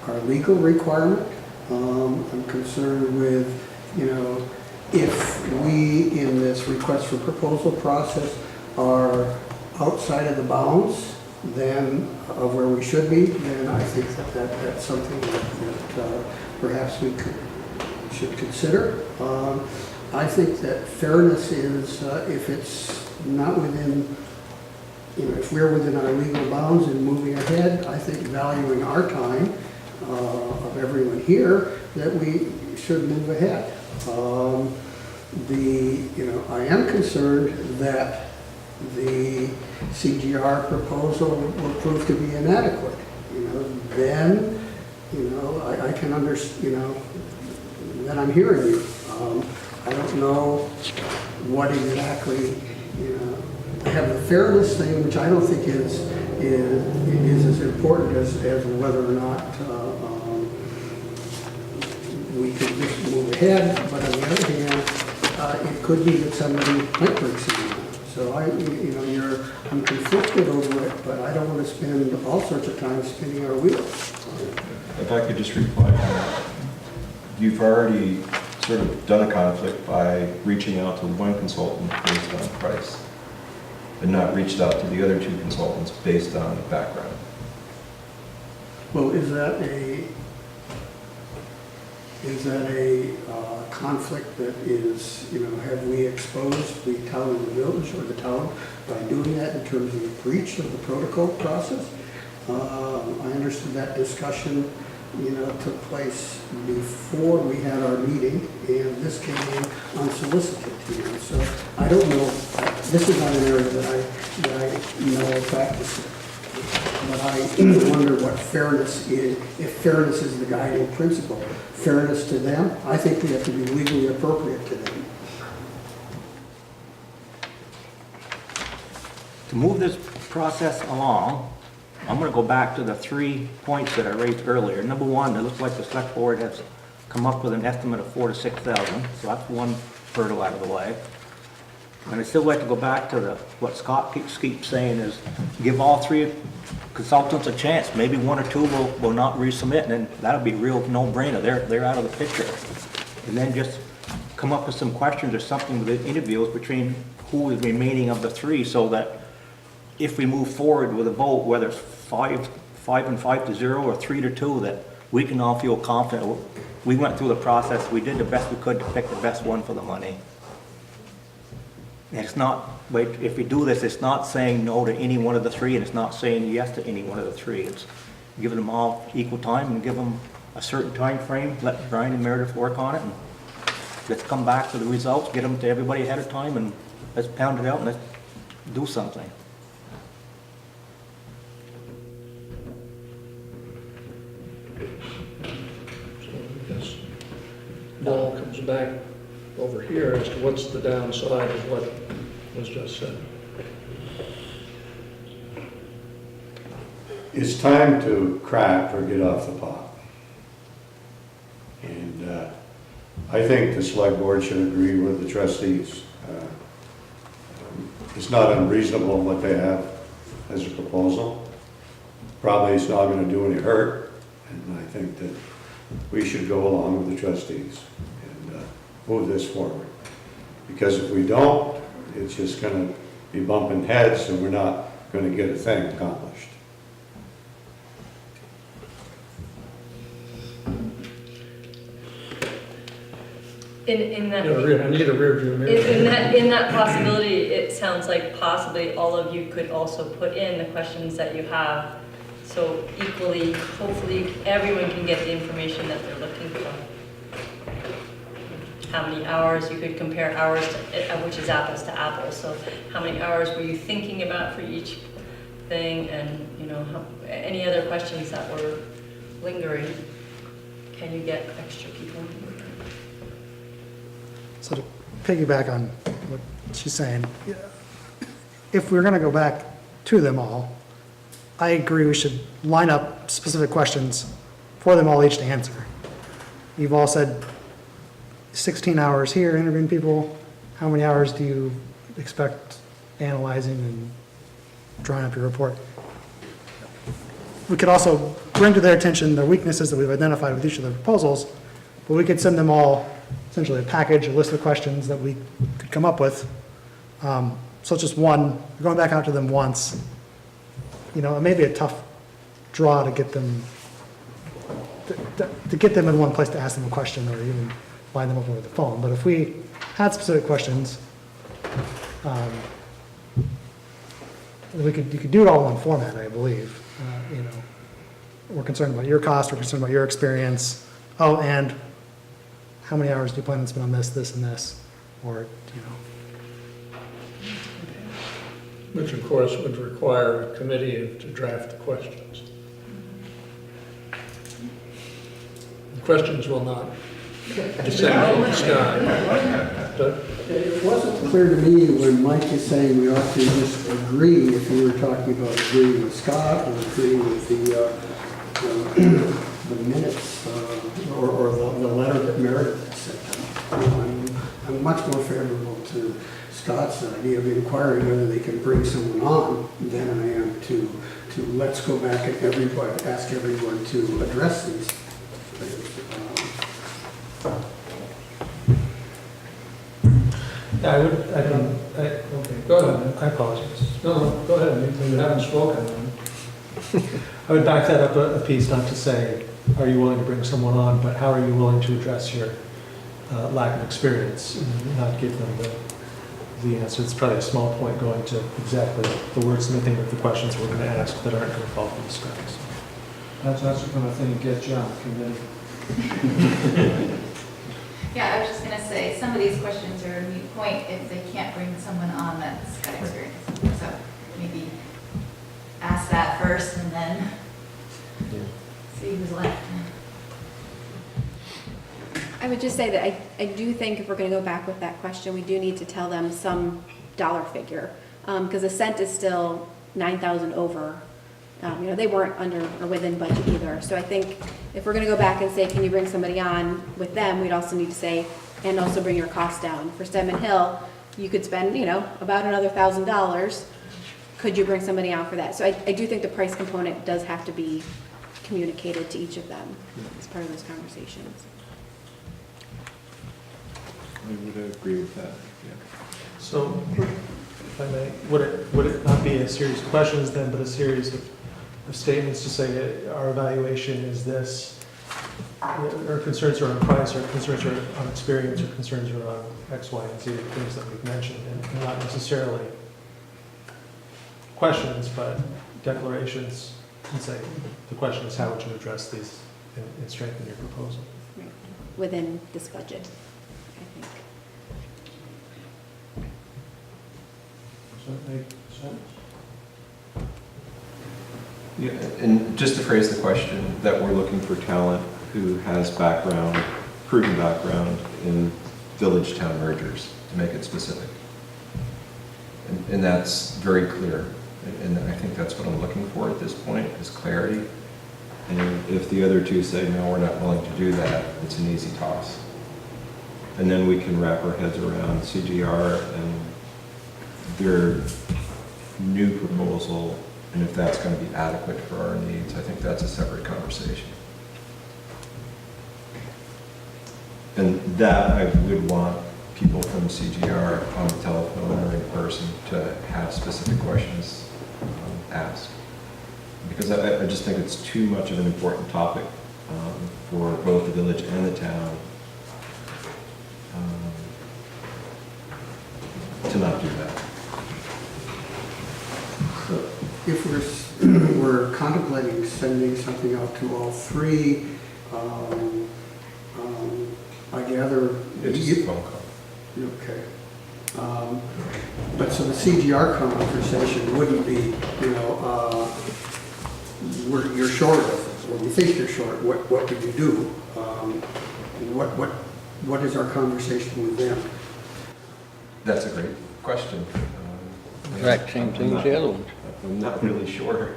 our legal requirement. I'm concerned with, you know, if we in this request for proposal process are outside of the bounds then of where we should be, then I think that's something that perhaps we should consider. I think that fairness is if it's not within, you know, if we're within our legal bounds and moving ahead, I think valuing our time of everyone here, that we should move ahead. You know, I am concerned that the CGR proposal will prove to be inadequate. You know, then, you know, I can understand, you know, then I'm hearing you. I don't know what exactly, you know, I have the fairness thing, which I don't think is as important as whether or not we can just move ahead. But on the other hand, it could be that somebody might break something. So I'm conflicted over it, but I don't want to spend all sorts of time spinning our wheels. If I could just reply to that. You've already sort of done a conflict by reaching out to one consultant based on price and not reached out to the other two consultants based on background. Well, is that a conflict that is, you know, have we exposed the town and the village or the town by doing that in terms of a breach of the protocol process? I understood that discussion, you know, took place before we had our meeting, and this came in unsolicited, you know. So I don't know. This is not an area that I no practice. But I wonder what fairness is, if fairness is the guiding principle. Fairness to them, I think we have to be legally appropriate to them. To move this process along, I'm gonna go back to the 3 points that I raised earlier. Number one, it looks like the select board has come up with an estimate of 4,000 to 6,000, so that's one hurdle out of the way. And I'd still like to go back to what Scott keeps saying is, give all 3 consultants a chance. Maybe 1 or 2 will not resubmit, and then that'll be a real no-brainer. They're out of the picture. And then just come up with some questions or something with the interviews between who is remaining of the 3, so that if we move forward with a vote, whether it's 5 and 5 to 0 or 3 to 2, that we can all feel confident. We went through the process, we did the best we could to pick the best one for the money. And it's not, if we do this, it's not saying no to any one of the 3, and it's not saying yes to any one of the 3. It's giving them all equal time and give them a certain time frame, let Brian and Meredith work on it, and let's come back to the results, get them to everybody ahead of time, and let's pound it out and let's do something. This ball comes back over here as to what's the downside of what was just said. It's time to crack or get off the pot. And I think the select board should agree with the trustees. It's not unreasonable what they have as a proposal. Probably it's not going to do any hurt, and I think that we should go along with the trustees and move this forward. Because if we don't, it's just going to be bumping heads and we're not going to get a thing accomplished. In that. I need a rear view mirror. In that possibility, it sounds like possibly all of you could also put in the questions that you have. So equally, hopefully, everyone can get the information that they're looking for. How many hours, you could compare hours, which is apples to apples. So how many hours were you thinking about for each thing? And, you know, any other questions that were lingering? Can you get extra people? So to piggyback on what she's saying, if we're gonna go back to them all, I agree we should line up specific questions for them all each to answer. You've all said 16 hours here interviewing people. How many hours do you expect analyzing and drawing up your report? We could also bring to their attention the weaknesses that we've identified with each of the proposals, but we could send them all essentially a package, a list of questions that we could come up with. So it's just one, going back out to them once. You know, it may be a tough draw to get them, to get them in one place to ask them a question or even line them up over the phone. But if we had specific questions, you could do it all in one format, I believe. You know, we're concerned about your cost, we're concerned about your experience. Oh, and how many hours do you plan to spend on this, this, and this? Or, you know. Which of course would require a committee to draft the questions. The questions will not descend from the sky. But it wasn't clear to me when Mike is saying we ought to just agree, if we were talking about agreeing with Scott or agreeing with the minutes or the letter that Meredith had sent. I'm much more favorable to Scott's idea of inquiring whether they can bring someone on than I am to let's go back and ask everyone to address these things. Yeah, okay, Go ahead. I apologize. No, go ahead, you haven't spoken. I would back that up a piece, not to say, are you willing to bring someone on, but how are you willing to address your lack of experience and not give them the answer. It's probably a small point going to exactly the wordsmithing of the questions we're going to ask that aren't going to fall from the sky. So That's the kind of thing you get John committee. Yeah, I was just gonna say, some of these questions are a moot point if they can't bring someone on that's got experience. So maybe that first and then see who's left. I would just say that I do think if we're gonna go back with that question, we do need to tell them some dollar figure. Because the cent is still 9,000 over. They weren't under or within budget either. So I think if we're gonna go back and say, can you bring somebody on with them, we'd also need to say, and also bring your costs down. For Stedman Hill, you could spend, about another $1,000. Could you bring somebody on for that? So I do think the price component does have to be communicated to each of them as part of those conversations. I would agree with that, yeah. So, if I may, would it not be a series of questions then, but a series of statements to say our evaluation is this, our concerns are on price, our concerns are on experience, our concerns are on X, Y, and Z, things that we've mentioned, and not necessarily questions, but declarations, and say, the question is how would you address these and strengthen your proposal? Right. Within this budget, I think. Does that make sense? Yeah, and just to phrase the question, that we're looking for talent who has background, proven background in village-town mergers, to make it specific. And that's very clear. And I think that's what I'm looking for at this point, is clarity. And if the other two say, no, we're not willing to do that, it's an easy toss. And then we can wrap our heads around CGR and their new proposal, and if that's going to be adequate for our needs. I think that's a separate conversation. And that I would want people from CGR on the telephone or in person to have specific questions asked. Because I just think it's too much of an important topic for both the village and the town to not do that. If we're contemplating sending something out to all three, I gather. It's just a phone call. Okay. But so the CGR conversation wouldn't be, you're short of, or you think you're short, what would you do? What is our conversation with them? That's a great question. Exact same thing as the other ones. I'm not really sure.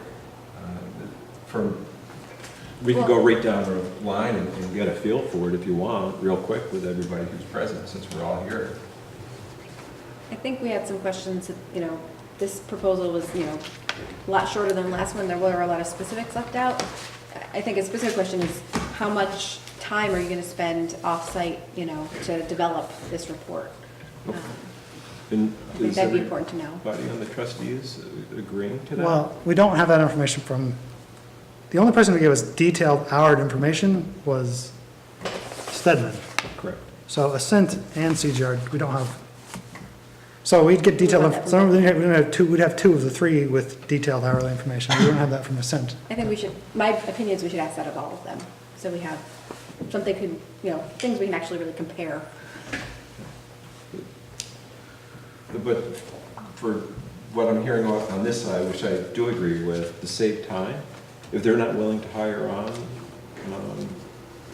We could go right down the line and get a feel for it if you want, real quick with everybody who's present, since we're all here. I think we had some questions, this proposal was, a lot shorter than the last one. There were a lot of specifics left out. I think a specific question is, how much time are you going to spend off-site, to develop this report? And I think is that'd be important to know. everybody on the trustees agreeing to that? Well, we don't have that information from, the only person who gave us detailed hourly information was Stedman. Correct. So Ascent and CGR, we don't have. So we'd get detailed, we'd have two of the three with detailed hourly information. We don't have that from Ascent. I think my opinion is we should ask that of all of them. So we have something things we can actually really compare. But for what I'm hearing on this side, which I do agree with, to save time, if they're not willing to hire on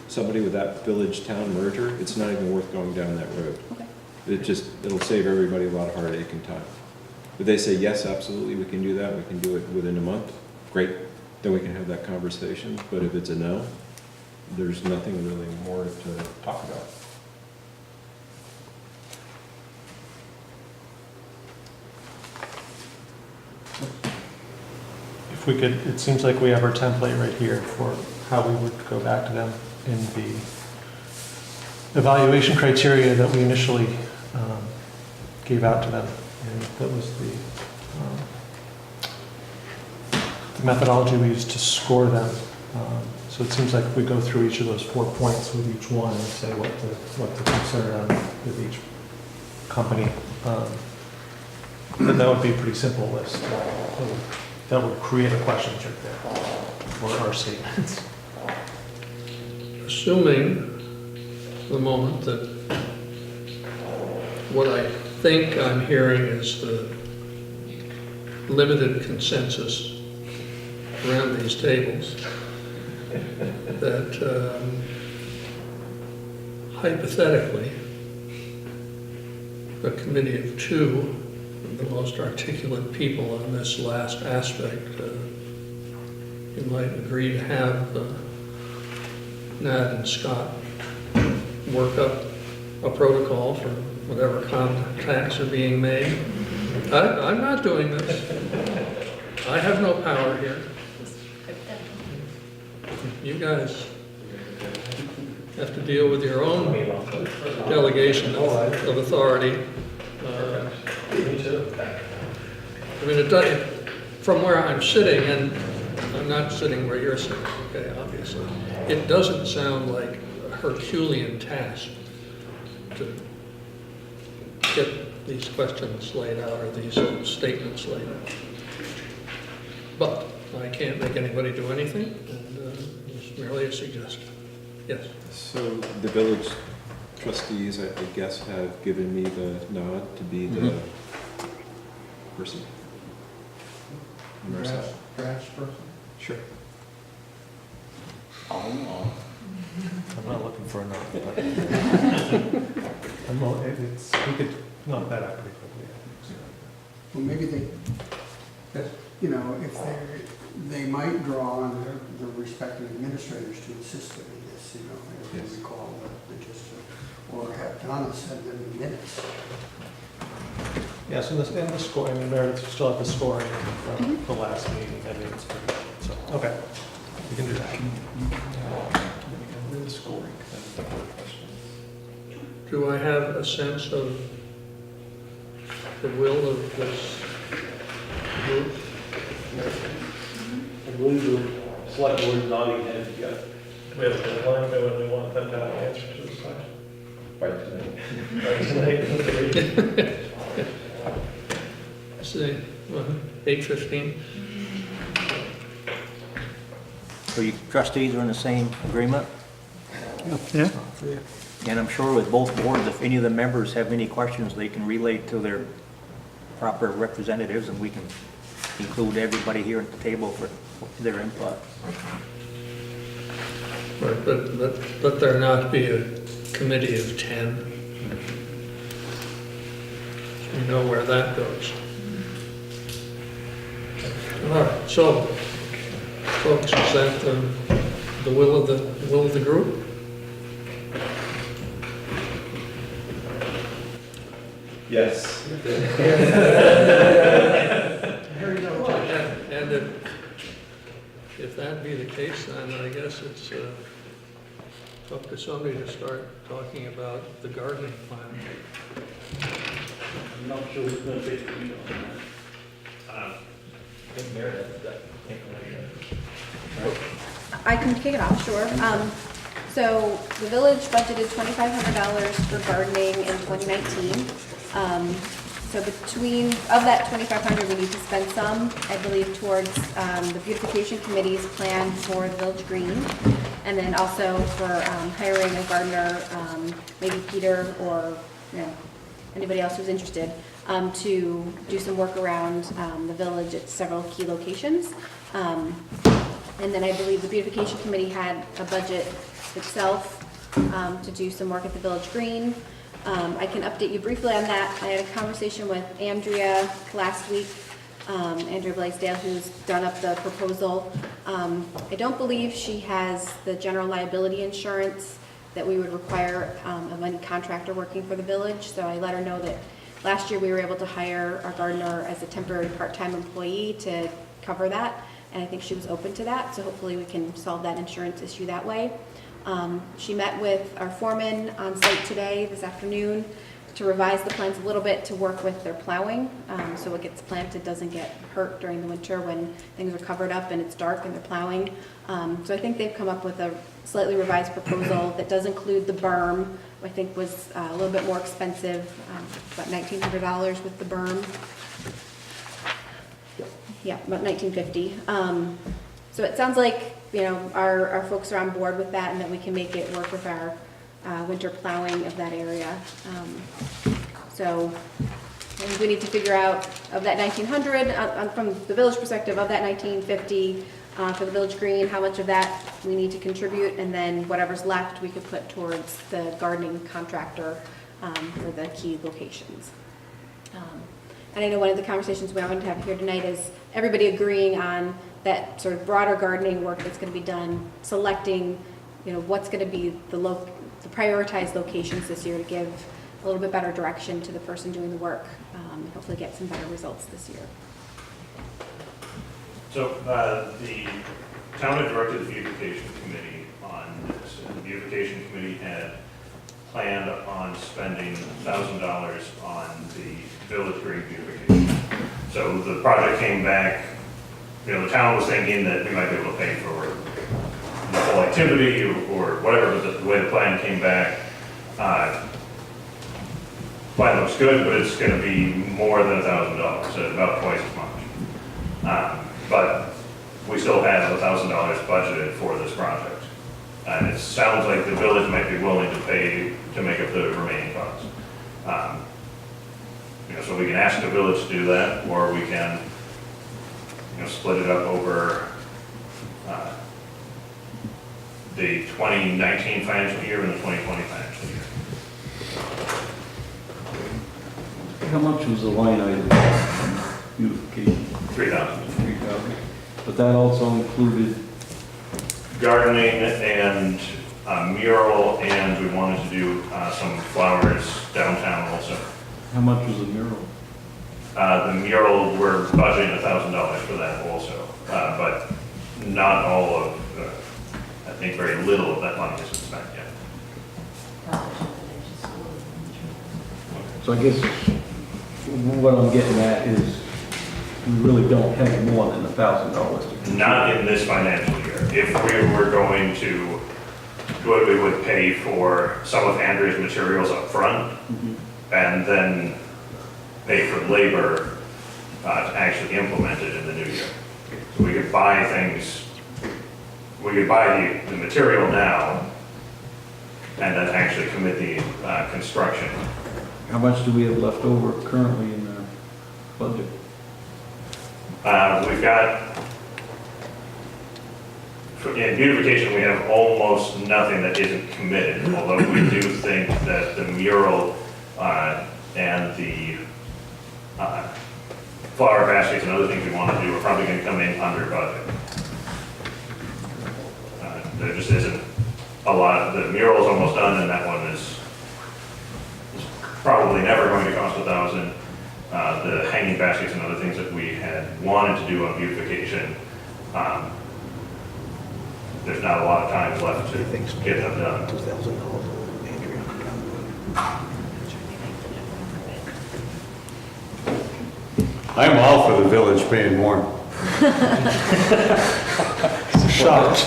somebody with that village-town merger, it's not even worth going down that road. Okay. It'll save everybody a lot of heartache and time. If they say, yes, absolutely, we can do that, we can do it within a month, great, then we can have that conversation. But if it's a no, there's nothing really more to talk about. If we could, it seems like we have our template right here for how we would go back to them in the evaluation criteria that we initially gave out to them. And that was the methodology we used to score them. So it seems like if we go through each of those 4 points with each one and say what the concern on with each company, then that would be a pretty simple list. That would create a questions right there for our statements. Assuming for the moment that what I think I'm hearing is the limited consensus around these tables that hypothetically, a committee of two, the most articulate people on this last aspect, you might agree to have Nat and Scott work up a protocol for whatever contacts are being made. I'm not doing this. I have no power here. You guys have to deal with your own delegation of authority. I mean, from where I'm sitting, and I'm not sitting where you're sitting, okay, obviously, it doesn't sound like a Herculean task to get these questions laid out or these statements laid out. But I can't make anybody do anything, and it's merely a suggestion. Yes? So the village trustees, I guess, have given me the nod to be the person. On our side. Branch person? Sure. I'm not looking for a nod, but we could knock that out pretty quickly. Well, maybe they, you know, if they might draw on their respective administrators to assist them in this, you know, if Yes. they recall the gist of, or have Donna send them the minutes. Yes, and the score, I mean, Meredith still have the scoring from the last meeting, I mean, it's pretty good, so, okay, we can do that. The scoring, that's the whole question. Do I have a sense of the will of this group? I believe the select board nodding head, yeah. We have a deadline, but when we want them to have an answer to this question. By tonight. By tonight. Say, 8:15? So you trustees are in the same agreement? Yeah. And I'm sure with both boards, if any of the members have any questions, they can relay to their proper representatives, and we can include everybody here at the table for their input. Right, but let there not be a committee of 10. You know where that goes. All right, so, folks, is that the will of the group? Yes. And if that be the case, then I guess it's up to somebody to start talking about the gardening plan. I'm not sure who's going to take the lead on that. I can kick it off, sure. So the village budgeted $2,500 for gardening in 2019. So of that $2,500, we need to spend some, I believe, towards the beautification committee's plan for the village green. And then also for hiring a gardener, maybe Peter or, you know, anybody else who's interested, to do some work around the village at several key locations. And then I believe the beautification committee had a budget itself to do some work at the village green. I can update you briefly on that. I had a conversation with Andrea last week, Andrea Blaisdell, who's done up the proposal. I don't believe she has the general liability insurance that we would require of any contractor working for the village. So I let her know that last year we were able to hire our gardener as a temporary part-time employee to cover that. And I think she was open to that. So hopefully we can solve that insurance issue that way. She met with our foreman on site today, this afternoon, to revise the plans a little bit to work with their plowing. So what gets planted doesn't get hurt during the winter when things are covered up and it's dark and they're plowing. So I think they've come up with a slightly revised proposal that does include the berm, I think was a little bit more expensive, about $1,900 with the berm. Yeah, about $1,950. So it sounds like, you know, our folks are on board with that and that we can make it work with our winter plowing of that area. So I think we need to figure out of that $1,900, from the village perspective, of that $1,950, for the village green, how much of that we need to contribute, and then whatever's left, we could put towards the gardening contractor for the key locations. And I know one of the conversations we want to have here tonight is everybody agreeing on that sort of broader gardening work that's going to be done, selecting, what's going to be the prioritized locations this year to give a little bit better direction to the person doing the work, and hopefully get some better results this year. So the town had directed the beautification committee on this, and the beautification committee had planned on spending $1,000 on the village green beautification. So the project came back, the town was thinking that we might be able to pay for the whole activity or whatever, but the way the plan came back, plan looks good, but it's going to be more than $1,000, so about twice as much. But we still have $1,000 budgeted for this project. And it sounds like the village might be willing to pay to make up the remaining funds. So we can ask the village to do that, or we can, split it up over the 2019 financial year and the 2020 financial year. How much was the line item beautification? 3,000. 3,000. But that also included Gardening and mural, and we wanted to do some flowers downtown also. How much was the mural? The mural, we're budgeting $1,000 for that also, but not all of, I think very little of that money has been spent yet. So I guess what I'm getting at is we really don't have more than $1,000. Not in this financial year. If we were going to do it, we would pay for some of Andrea's materials up front, and then pay for labor to actually implement it in the new year. So we could buy things, we could buy the material now, and then actually commit the construction. How much do we have left over currently in the budget? We've got, in beautification, we have almost nothing that isn't committed, although we do think that the mural and the flower baskets and other things we want to do are probably going to come in under budget. There just isn't a lot. The mural's almost done, and that one is probably never going to cost $1,000. The hanging baskets and other things that we had wanted to do on beautification, there's not a lot of time left to get them done. I'm all for the village paying more. Shocked.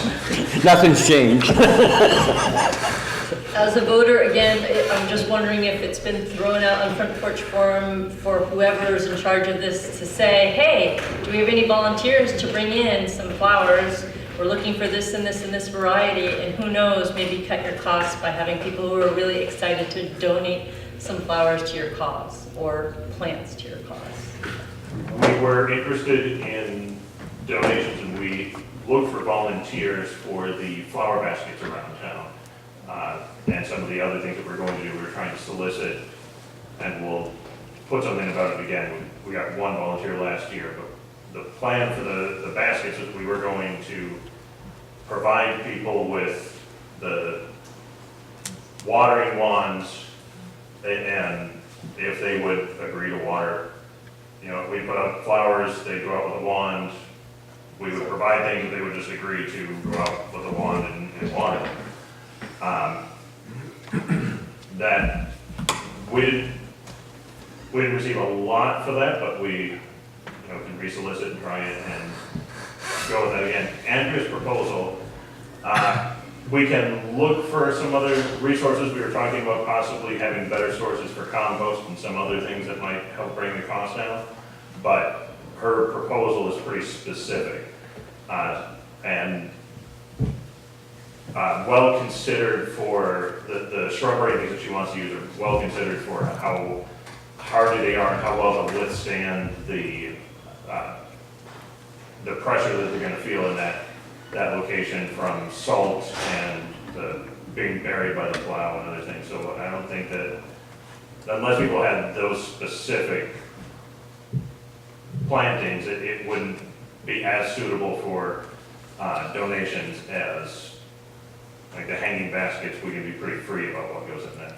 Nothing's changed. As a voter, again, I'm just wondering if it's been thrown out on Front Porch Forum for whoever's in charge of this to say, hey, do we have any volunteers to bring in some flowers? We're looking for this and this and this variety, and who knows, maybe cut your costs by having people who are really excited to donate some flowers to your cause or plants to your cause. We were interested in donations, and we looked for volunteers for the flower baskets around town. And some of the other things that we're going to do, we're trying to solicit, and we'll put something about it again. We got one volunteer last year, but the plan for the baskets is we were going to provide people with the watering wands, and if they would agree to water, we put up flowers, they go out with a wand, we would provide things that they would just agree to go out with a wand and water them. That we didn't receive a lot for that, but we can resolicit and try it and go with that again. Andrea's proposal, we can look for some other resources. We were talking about possibly having better sources for compost and some other things that might help bring the cost down, but her proposal is pretty specific and well considered for the shrubbery things that she wants to use are well considered for how hardy they are and how well they'll withstand the the pressure that they're gonna feel in that location from salt and being buried by the plow and other things. So I don't think that, unless people had those specific plantings, it wouldn't be as suitable for donations as, like the hanging baskets, we can be pretty free about what goes in that.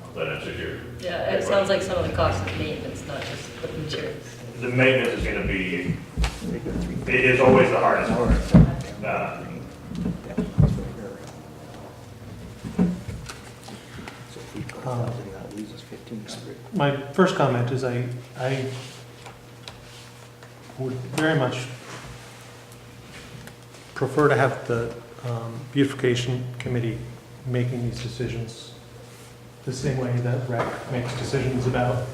Hope that answers your. Yeah, it sounds like some of the cost of maintenance, not just the materials. The maintenance is gonna be, it is always the hardest part. My first comment is I would very much prefer to have the beautification committee making these decisions the same way that rec makes decisions about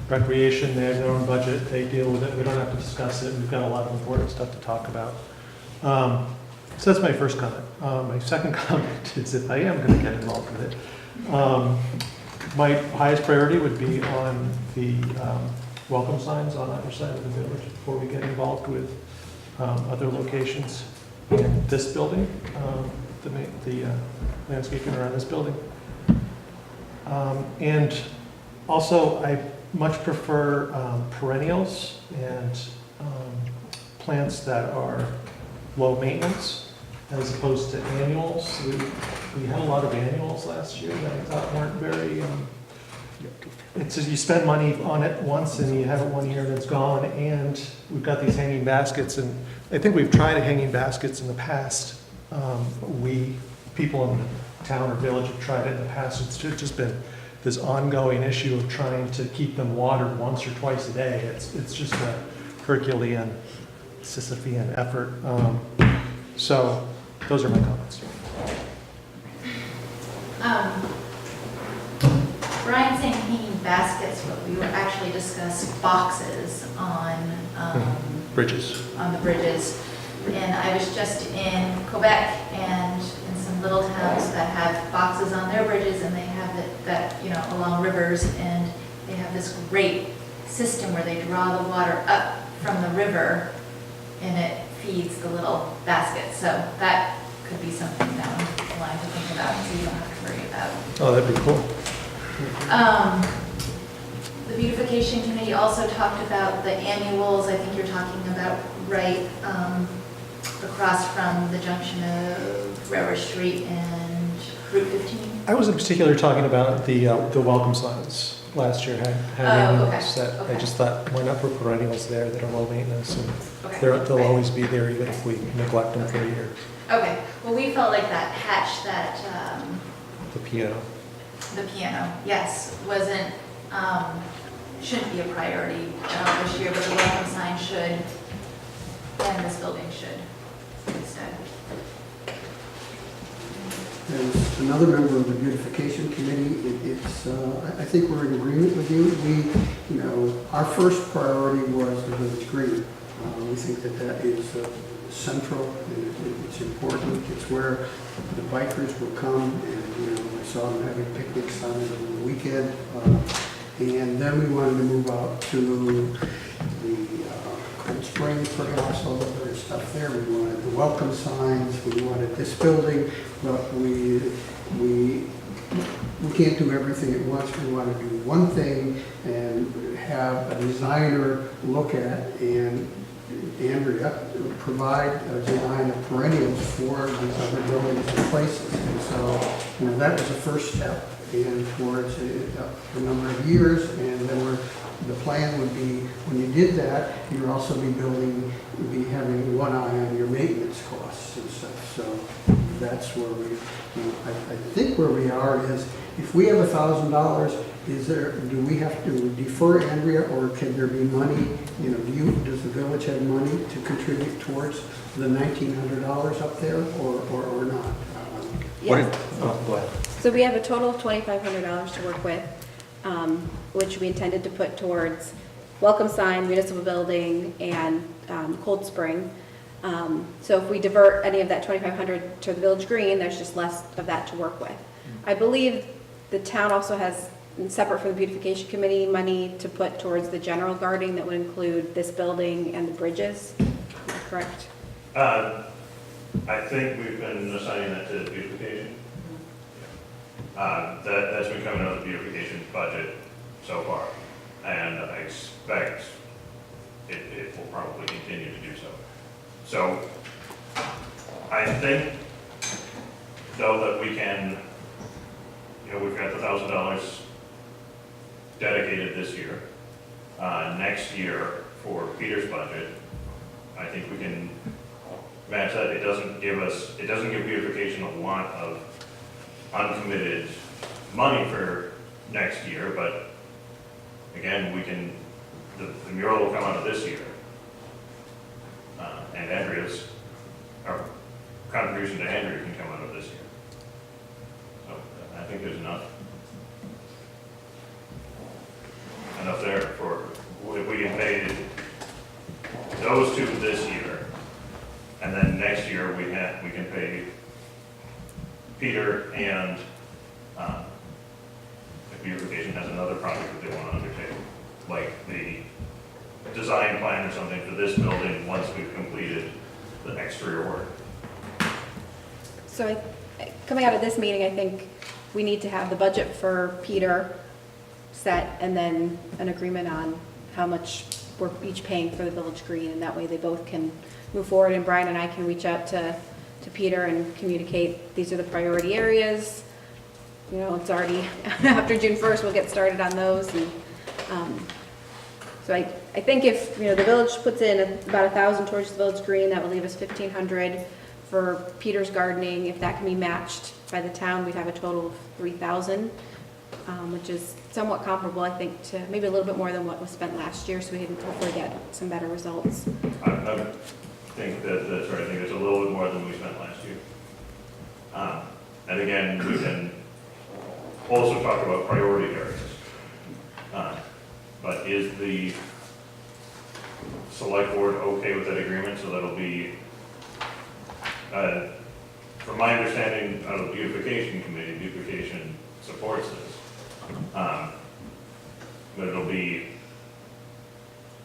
recreation. They have their own budget, they deal with it, we don't have to discuss it, we've got a lot of important stuff to talk about. So that's my first comment. My second comment is if I am going to get involved with it, my highest priority would be on the welcome signs on either side of the village before we get involved with other locations in this building, the landscaping around this building. And also, I much prefer perennials and plants that are low maintenance as opposed to annuals. We had a lot of annuals last year that I thought weren't very, it's just you spend money on it once and you have it 1 year and it's gone, and we've got these hanging baskets, and I think we've tried hanging baskets in the past. People in the town or village have tried it in the past. It's just been this ongoing issue of trying to keep them watered once or twice a day. It's just a Herculean, Sisyphean effort. So those are my comments. Brian's saying hanging baskets, but we were actually discussing boxes on, Bridges. on the bridges. And I was just in Quebec and in some little towns that have boxes on their bridges, and they have it that, you know, along rivers, and they have this great system where they draw the water up from the river and it feeds the little basket. So that could be something down the line to think about, so you don't have to worry about. Oh, that'd be cool. The beautification committee also talked about the annuals. I think you're talking about right across from the junction of Railroad Street and Route 15. I was in particular talking about the welcome signs last year had annuals that I just thought, why not put perennials there that are low maintenance, and they'll always be there even if we neglect them for a year. Okay, well, we felt like that hatch, that The piano. the piano, yes, wasn't, shouldn't be a priority this year, but the welcome sign should, and this building should instead. As another member of the beautification committee, I think we're in agreement with you. Our first priority was the village green. We think that is central, it's important, it's where the bikers will come, and, I saw them having picnics on the weekend. And then we wanted to move out to the Cold Spring, perhaps, although there's stuff there. We wanted the welcome signs, we wanted this building, but we can't do everything at once. We want to do one thing and have a designer look at, and Andrea provide a design of perennials for these other buildings and places. And so, that was the first step, and towards a number of years, and then the plan would be, when you did that, you'd also be having one eye on your maintenance costs and stuff. So that's where I think where we are is, if we have $1,000, do we have to defer, Andrea, or can there be money, does the village have money to contribute towards the $1,900 up there, or not? Yes. Go ahead. So we have a total of $2,500 to work with, which we intended to put towards welcome sign, municipal building, and Cold Spring. So if we divert any of that $2,500 to the village green, there's just less of that to work with. I believe the town also has separate from the beautification committee, money to put towards the general gardening that would include this building and the bridges, is that correct? I think we've been assigning that to beautification. That's been coming out of the beautification budget so far, and I expect it will probably continue to do so. So, I think, though, that we can, we've got the $1,000 dedicated this year. Next year, for Peter's budget, I think we can match that. It doesn't give beautification a lot of uncommitted money for next year, but again, the mural will come out of this year. And our contribution to Andrea can come out of this year. So I think there's enough there for, if we can pay those two this year, and then next year we can pay Peter, and if beautification has another project that they want to undertake, like the design plan or something for this building once we've completed the exterior work. So coming out of this meeting, I think we need to have the budget for Peter set and then an agreement on how much we're each paying for the Village Green, and that way they both can move forward, and Brian and I can reach out to Peter and communicate, these are the priority areas. It's already after June 1st, we'll get started on those. And so I think if, the village puts in about 1,000 towards the Village Green, that will leave us 1,500 for Peter's gardening. If that can be matched by the town, we'd have a total of 3,000, which is somewhat comparable, I think, to maybe a little bit more than what was spent last year, so we can hopefully get some better results. I think that's right. I think it's a little bit more than we spent last year. And again, we can also talk about priority areas. But is the select board okay with that agreement? So that'll be, from my understanding out of the beautification committee, beautification supports this. But it'll be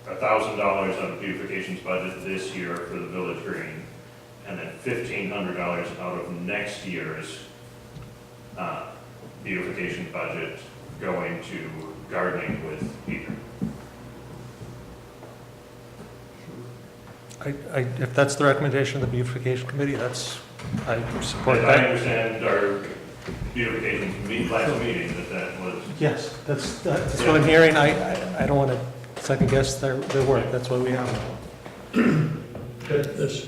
$1,000 out of beautification's budget this year for the Village Green, and then $1,500 out of next year's beautification budget going to gardening with Peter. If that's the recommendation of the beautification committee, I support And that. I understand our beautification last meeting that was. Yes, that's what I'm hearing. I don't want to second guess their work. That's why we have them. Does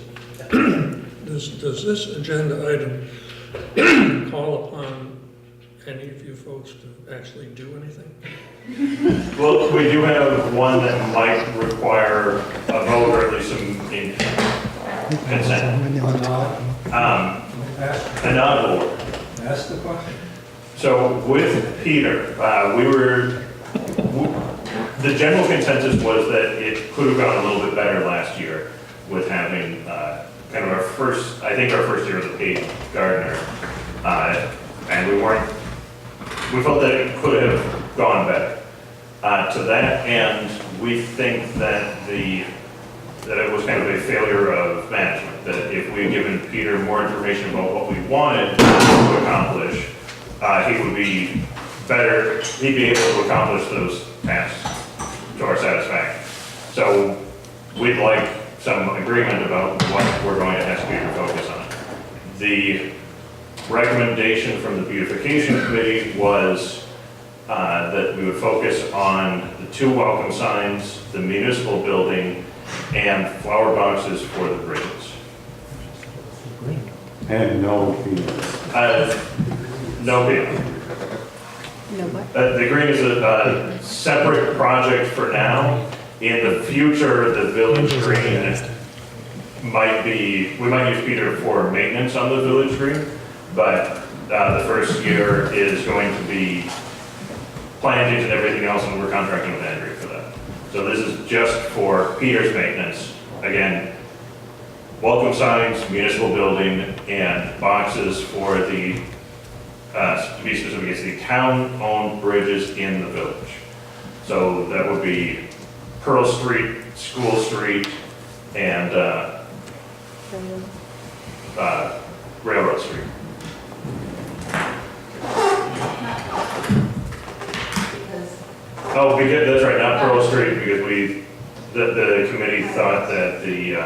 this agenda item call upon any of you folks to actually do anything? Well, we do have one that might require a vote or at least some consent. A non-vote. Ask the question. So with Peter, the general consensus was that it could have gone a little bit better last year with having kind of our first year as a paid gardener. And we felt that it could have gone better. To that end, we think that that it was kind of a failure of management, that if we had given Peter more information about what we wanted to accomplish, he would be better, he'd be able to accomplish those tasks to our satisfaction. So we'd like some agreement about what we're going to ask Peter to focus on. The recommendation from the beautification committee was that we would focus on the 2 welcome signs, the municipal building, and flower boxes for the bridges. And no fee. No fee. No what? The green is a separate project for now. In the future, the Village Green we might use Peter for maintenance on the Village Green, but the first year is going to be plantings and everything else, and we're contracting with Andrea for that. So this is just for Peter's maintenance. Again, welcome signs, municipal building, and boxes for the to be specific, it's the town-owned bridges in the village. So that would be Pearl Street, School Street, and Railroad Street. Oh, because, that's right, not Pearl Street, because the committee thought that the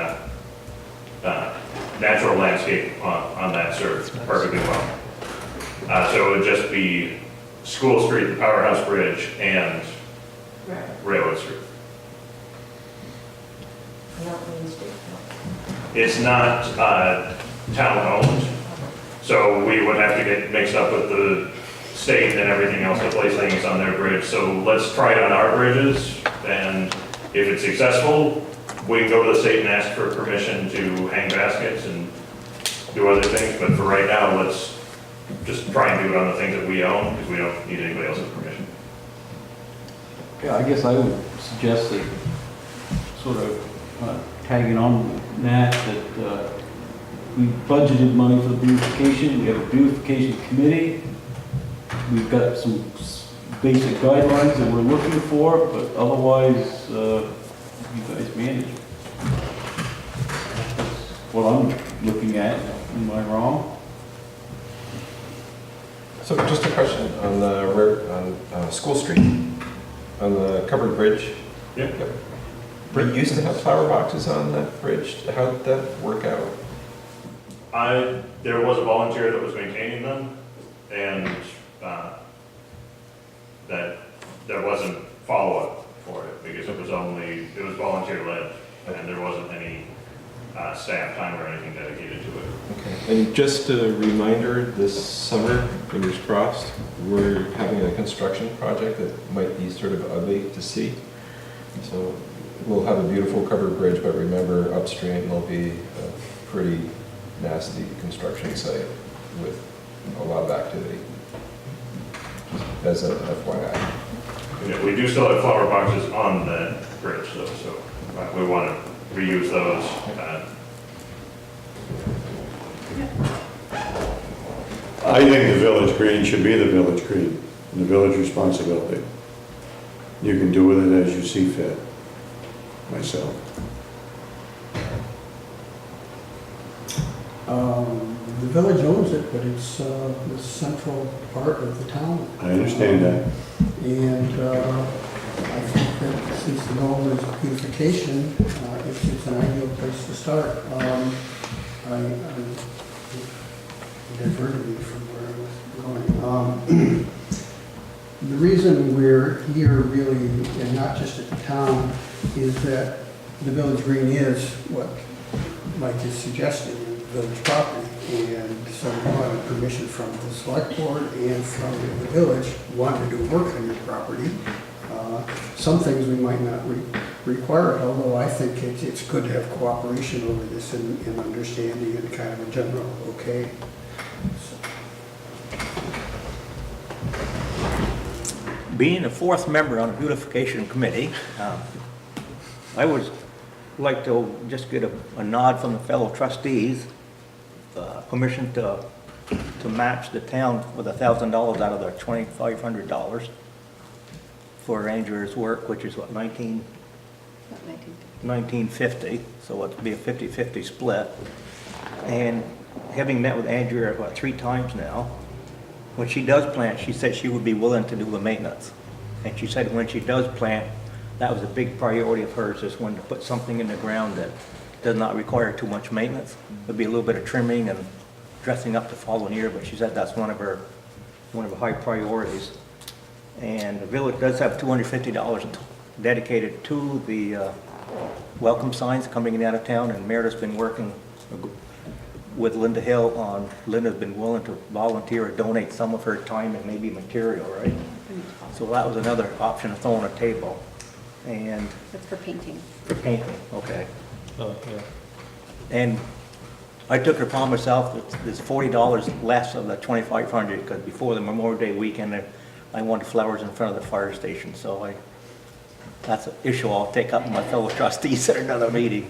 natural landscape on that served perfectly well. So it would just be School Street, the Powerhouse Bridge, and Railroad Street. It's not town-owned, so we would have to get mixed up with the state and everything else to place things on their bridge. So let's try it on our bridges, and if it's successful, we can go to the state and ask for permission to hang baskets and do other things. But for right now, let's just try and do it on the things that we own, because we don't need anybody else's permission. Yeah, I guess I would suggest that, sort of tagging on that we budgeted money for the beautification, we have a beautification committee, we've got some basic guidelines that we're looking for, but otherwise, you guys manage. That's what I'm looking at. Am I wrong? So just a question on on School Street, on the covered bridge. Yeah. We used to have flower boxes on that bridge. How did that work out? There was a volunteer that was maintaining them, and that there wasn't follow-up for it, because it was volunteer-led, and there wasn't any staff time or anything dedicated to it. Okay. And just a reminder, this summer, fingers crossed, we're having a construction project that might be sort of ugly to see. So we'll have a beautiful covered bridge, but remember upstream there'll be a pretty nasty construction site with a lot of activity. As a FYI. Yeah, we do still have flower boxes on that bridge, though, so we want to reuse those. I think the village green should be the village green, and the village responsibility. You can do with it as you see fit, myself. The village owns it, but it's the central part of the town. I understand that. And I think that since the goal is beautification, it's an ideal place to start. I diverted me from where I was going. The reason we're here really, and not just at the town, is that the village green is what Mike is suggesting, village property. And so we wanted permission from the select board and from the village, one, to do work on your property. Some things we might not require it, although I think it's good to have cooperation over this and understanding and kind of a general okay. Being a fourth member on the beautification committee, I would like to just get a nod from the fellow trustees, permission to match the town with $1,000 out of their $2,500 for Andrew's work, which is what, 1950, so it'd be a 50-50 split. And having met with Andrea, what, 3 times now, when she does plant, she said she would be willing to do the maintenance. And she said when she does plant, that was a big priority of hers, is when to put something in the ground that does not require too much maintenance. There'd be a little bit of trimming and dressing up the following year, but she said that's one of her high priorities. And the village does have $250 dedicated to the welcome signs coming in out of town, and Meredith's been working with Linda Hill on, Linda's been willing to volunteer or donate some of her time and maybe material, right? So that was another option to throw on the table. And That's for painting. for painting, okay. Yeah. And I took it upon myself that there's $40 less of the $2,500, because before the Memorial Day weekend, I wanted flowers in front of the fire station, so that's an issue I'll take up with my fellow trustees at another meeting.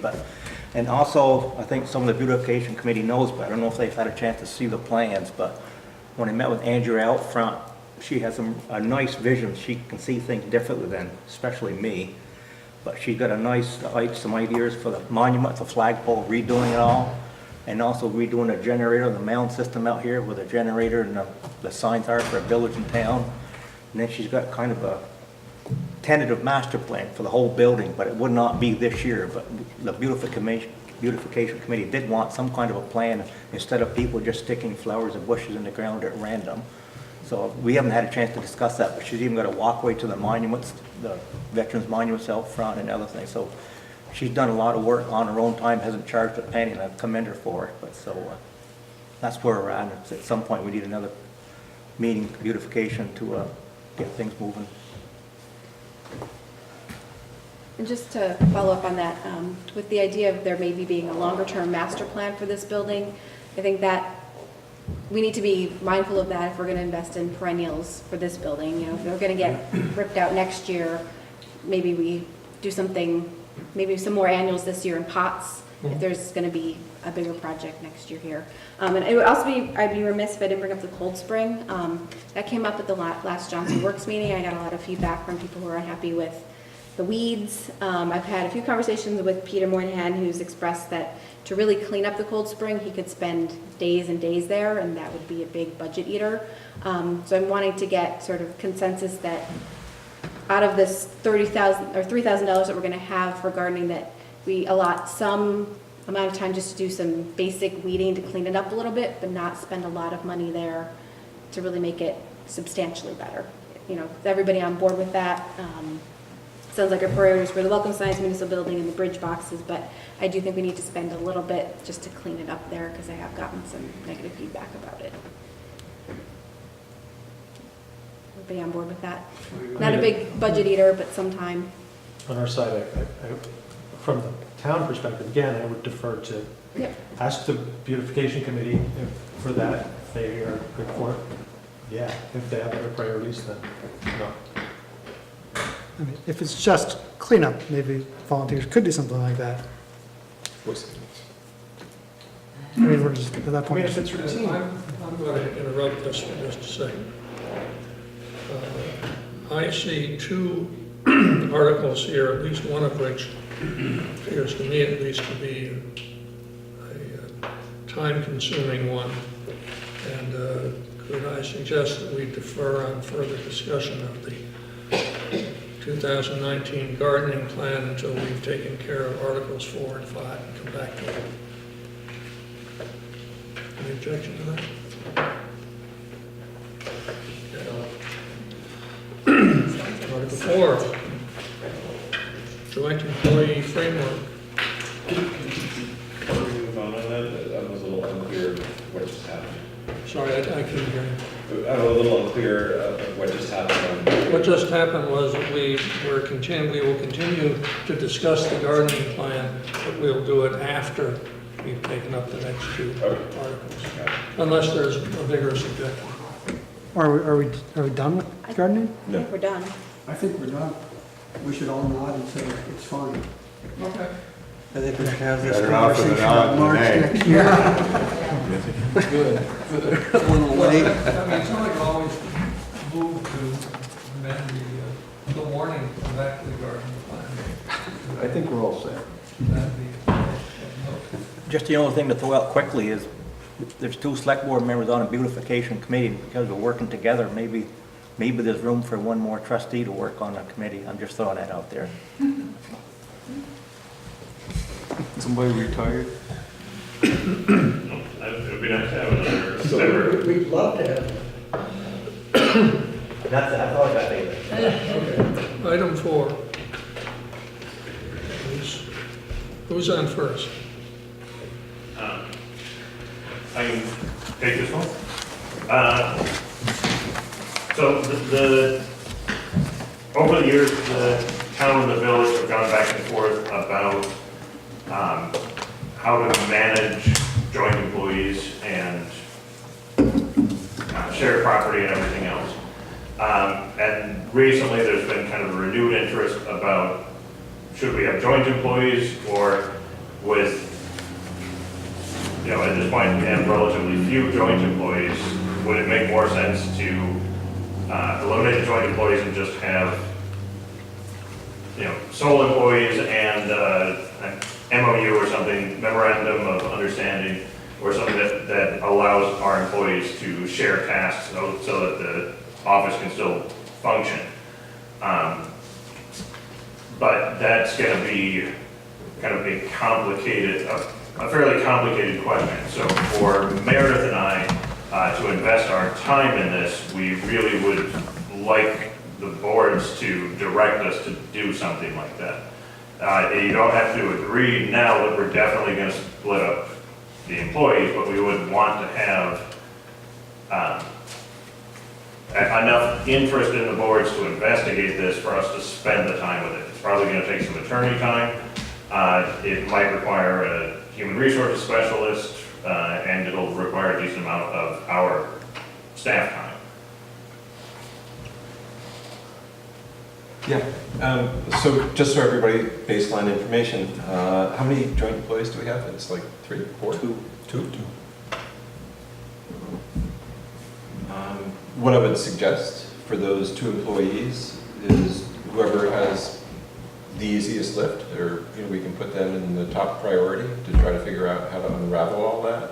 And also, I think some of the beautification committee knows, but I don't know if they've had a chance to see the plans, but when I met with Andrea out front, she has a nice vision. She can see things differently than, especially me. But she's got some ideas for the monument, the flagpole, redoing it all, and also redoing the generator, the mound system out here with a generator and the signs are for a village and town. And then she's got kind of a tentative master plan for the whole building, but it would not be this year. But the beautification committee did want some kind of a plan instead of people just sticking flowers and bushes in the ground at random. So we haven't had a chance to discuss that, but she's even got a walkway to the monuments, the veterans monuments out front and other things. So she's done a lot of work on her own time, hasn't charged a penny, and I commend her for it. But so that's where we're at. At some point, we need another meeting, beautification, to get things moving. And just to follow up on that, with the idea of there maybe being a longer-term master plan for this building, I think that we need to be mindful of that if we're going to invest in perennials for this building. You know, if they're going to get ripped out next year, maybe we do something, maybe some more annuals this year in pots, if there's going to be a bigger project next year here. And it would also be, I'd be remiss if I didn't bring up the Cold Spring. That came up at the last Johnson Works meeting. I got a lot of feedback from people who are unhappy with the weeds. I've had a few conversations with Peter Moynihan, who's expressed that to really clean up the Cold Spring, he could spend days and days there, and that would be a big budget eater. So I'm wanting to get sort of consensus that out of this $30,000 or $3,000 that we're going to have for gardening, that we allot some amount of time just to do some basic weeding to clean it up a little bit, but not spend a lot of money there to really make it substantially better. You know, is everybody on board with that? Sounds like our priorities were the welcome signs, municipal building, and the bridge boxes, but I do think we need to spend a little bit just to clean it up there, because I have gotten some negative feedback about it. Everybody on board with that? Not a big budget eater, but sometime. On our side, from the town perspective, again, I would defer to, ask the beautification committee for that, if they are good for it. Yeah, if they have other priorities, then no. I mean, if it's just cleanup, maybe volunteers could do something like that. I mean, we're just at that point. I'm going to interrupt this for just a second. I see two articles here, at least one of which appears to me at least to be a time-consuming one. And could I suggest that we defer on further discussion of the 2019 gardening plan until we've taken care of Articles 4 and 5 and come back to it? Any objection to that? Article 4, joint employee framework. I was a little unclear what just happened. Sorry, I couldn't hear you. I'm a little unclear of what just happened. What just happened was that we will continue to discuss the gardening plan, but we'll do it after we've taken up the next two articles, unless there's a vigorous objection. Are we done with gardening? I think we're done. I think we're done. We should all nod and say it's fine. Okay. I think we should have this Better off with an conversation odd in than March nay. next year. Good. A little late. I mean, somebody always move to amend the warning, come back to the gardening plan. I think we're all set. That'd be- Just the only thing to throw out quickly is, there's two select board members on a beautification committee. Because we're working together, maybe there's room for one more trustee to work on a committee. I'm just throwing that out there. Somebody retired? It would be nice to have another member. We'd love to have. That's all I got, David. Item 4. Who's on first? I can take this one. So over the years, the town and the village have gone back and forth about how to manage joint employees and share property and everything else. And recently, there's been kind of a renewed interest about should we have joint employees, or with, at this point, we have relatively few joint employees, would it make more sense to eliminate the joint employees and just have, sole employees and an MOU or something, memorandum of understanding, or something that allows our employees to share tasks so that the office can still function. But that's going to be kind of a complicated, a fairly complicated question. So for Meredith and I to invest our time in this, we really would like the boards to direct us to do something like that. You don't have to agree now that we're definitely going to split up the employees, but we would want to have enough interest in the boards to investigate this for us to spend the time with it. It's probably going to take some attorney time. It might require a human resources specialist, and it'll require a decent amount of our staff time. Yeah, so just so everybody, baseline information, how many joint employees do we have? It's like 3, 4? Two. What I would suggest for those 2 employees is whoever has the easiest lift, or we can put them in the top priority to try to figure out how to unravel all that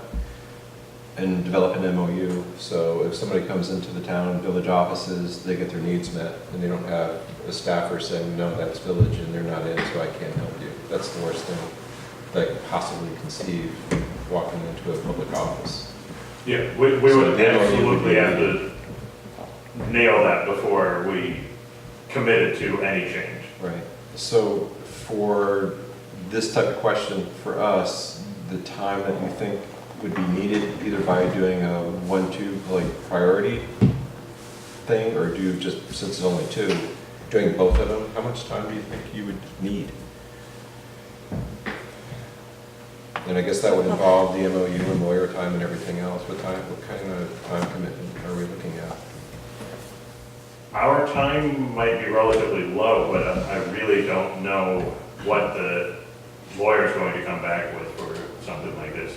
and develop an MOU. So if somebody comes into the town village offices, they get their needs met, and they don't have a staffer saying, no, that's village and they're not in, so I can't help you. That's the worst thing that I could possibly conceive walking into a public office. Yeah, we would absolutely have to nail that before we committed to any change. Right. So for this type of question for us, the time that you think would be needed, either by doing a 1-2 like priority thing, or do just, since it's only 2, doing both of them, how much time do you think you would need? And I guess that would involve the MOU and lawyer time and everything else. What kind of time commitment are we looking at? Our time might be relatively low, but I really don't know what the lawyer's going to come back with for something like this.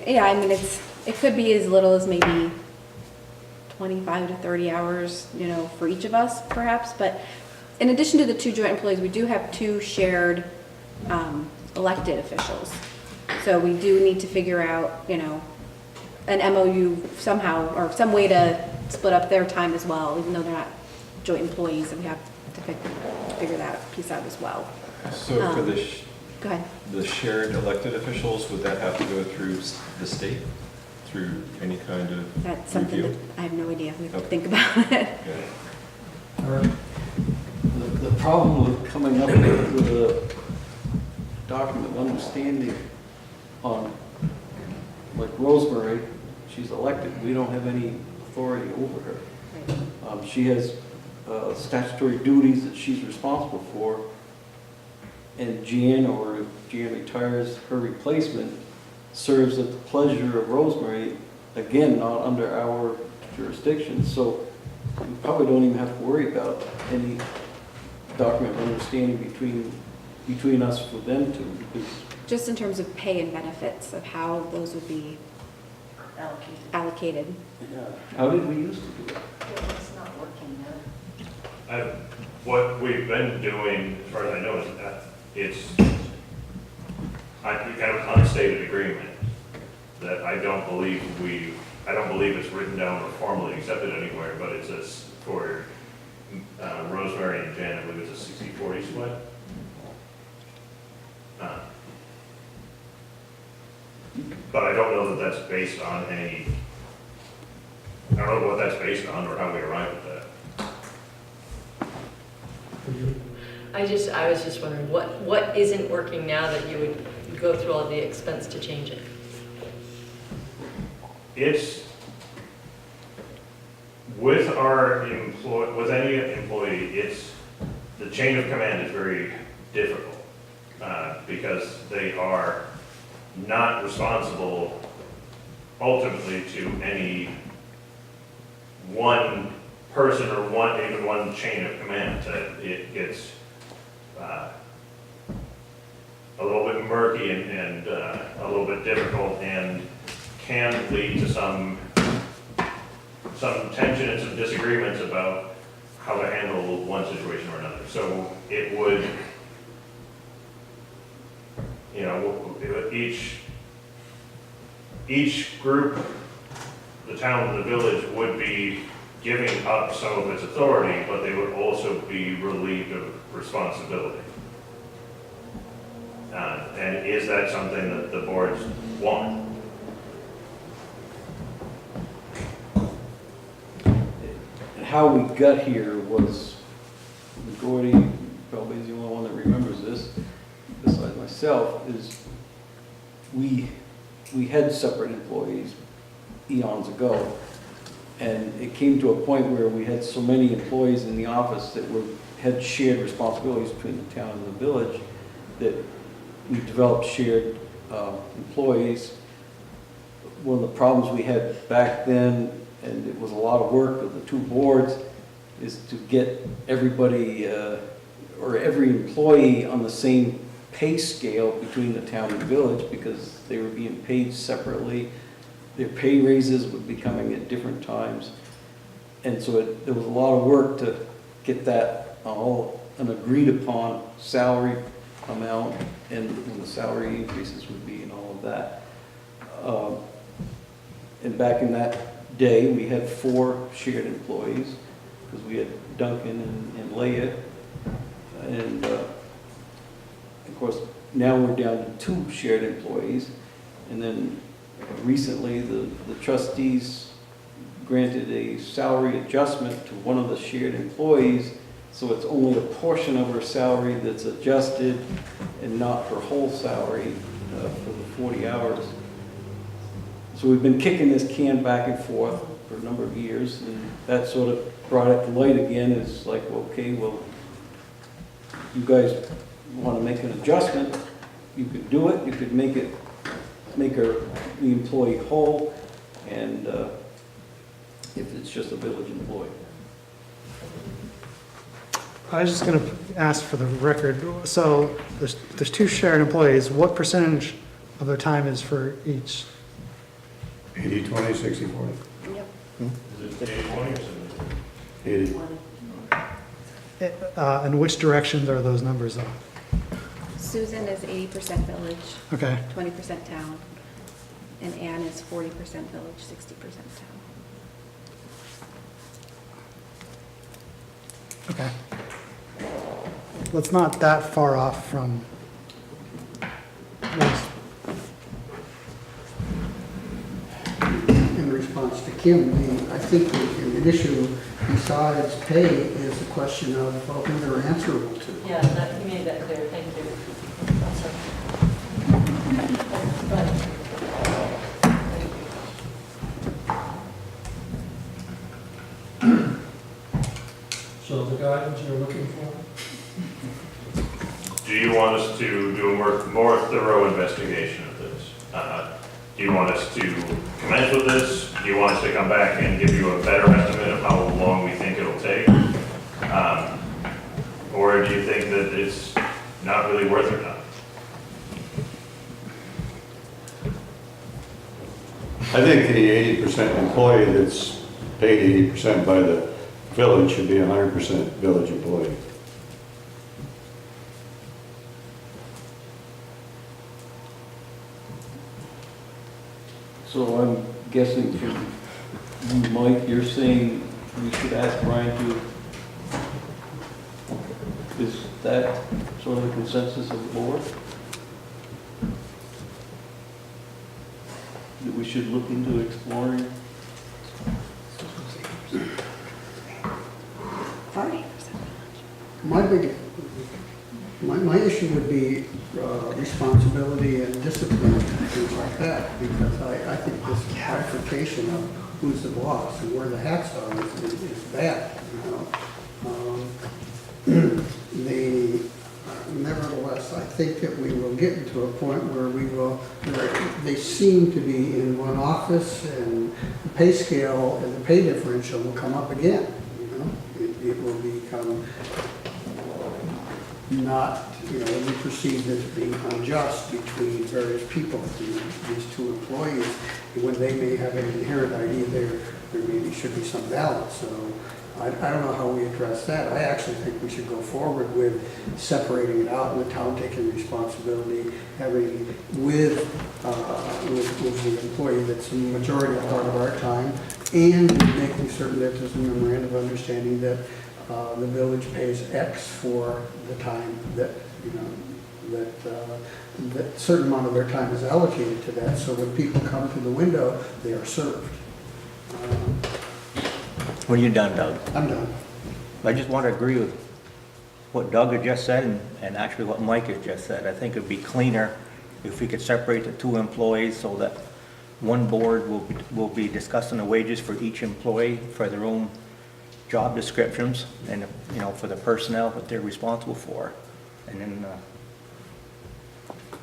Yeah, I mean, it could be as little as maybe 25 to 30 hours, for each of us perhaps. But in addition to the 2 joint employees, we do have 2 shared elected officials. So we do need to figure out, an MOU somehow, or some way to split up their time as well, even though they're not joint employees, and we have to figure that piece out as well. So for Go ahead. the shared elected officials, would that have to go through the state, through any kind of That's something review? that I have no idea. We have to Okay. think about it. Yeah. The problem with coming up with a document of understanding on, like Rosemary, she's elected, we don't have any authority over her. She has statutory duties that she's responsible for, and Jan, or if Jan retires, her replacement serves at the pleasure of Rosemary, again, not under our jurisdiction, so we probably don't even have to worry about any document of understanding between us for them two, because Just in terms of pay and benefits, of how those would be allocated. how did we used to do it? It's not working now. What we've been doing, as far as I know, is that it's kind of an unstated agreement that I don't believe it's written down or formally accepted anywhere, but it says for Rosemary and Jan, I believe it's a 60-40 split. But I don't know that that's based on I don't know what that's based on or how we arrived at that. I was just wondering, what isn't working now that you would go through all the expense to change it? It's, with with any employee, the chain of command is very difficult, because they are not responsible ultimately to any one person or even one chain of command. It gets a little bit murky and a little bit difficult, and can lead to some tension and some disagreements about how to handle one situation or another. So it would, you know, each group, the town and the village, would be giving up some of its authority, but they would also be relieved of responsibility. And is that something that the boards want? How we got here was, Gordy probably is the only one that remembers this, besides myself, is we had separate employees eons ago. And it came to a point where we had so many employees in the office that had shared responsibilities between the town and the village, that we developed shared employees. One of the problems we had back then, and it was a lot of work of the two boards, is to get everybody, or every employee on the same pay scale between the town and the village, because they were being paid separately. Their pay raises would be coming at different times. And so there was a lot of work to get that all an agreed upon salary amount and the salary increases would be and all of that. And back in that day, we had 4 shared employees, because we had Duncan and Leia. And of course, now we're down to 2 shared employees. And then recently, the trustees granted a salary adjustment to one of the shared employees, so it's only a portion of her salary that's adjusted and not her whole salary for the 40 hours. So we've been kicking this can back and forth for a number of years, and that sort of brought it to light again. It's like, okay, well, you guys want to make an adjustment, you could do it, you could make the employee whole, and if it's just a village employee. I was just going to ask for the record, so there's 2 shared employees, what percentage of their time is for each? 80, 20, 60, 40. Yep. Is it 80/20 or 70? 80. And which directions are those numbers on? Susan is 80% village, Okay. 20% town, and Ann is 40% village, 60% town. Okay. Well, it's not that far off from most. In response to Kim, I think the issue besides pay is the question of who they're answerable to. Yeah, that, you made that clear, thank you. So the guidance you're looking for? Do you want us to do a more thorough investigation of this? Do you want us to commence with this? Do you want us to come back and give you a better estimate of how long we think it'll take? Or do you think that it's not really worth your time? I think the 80% employee that's paid 80% by the village should be 100% village employee. So I'm guessing from you, Mike, you're saying we should ask Brian to, is that sort of the consensus of the board? That we should look into exploring? 40%. My issue would be responsibility and discipline and things like that, because I think this bifurcation of who's the boss and where the hats are is bad, you know. Nevertheless, I think that we will get into a point where they seem to be in one office, and the pay scale and the pay differential will come up again, you know. It will become not, you know, we perceived as being unjust between various people, these two employees, when they may have an inherent idea there maybe should be some balance. So I don't know how we address that. I actually think we should go forward with separating it out and the town taking responsibility, having with the employee that's the majority of part of our time, and making certain that there's a memorandum of understanding that the village pays X for the time that, you know, that certain amount of their time is allocated to that, so when people come to the window, they are served. When you're done, Doug. I'm done. I just want to agree with what Doug had just said and actually what Mike has just said. I think it'd be cleaner if we could separate the two employees so that one board will be discussing the wages for each employee for their own job descriptions and, you know, for the personnel that they're responsible for. And then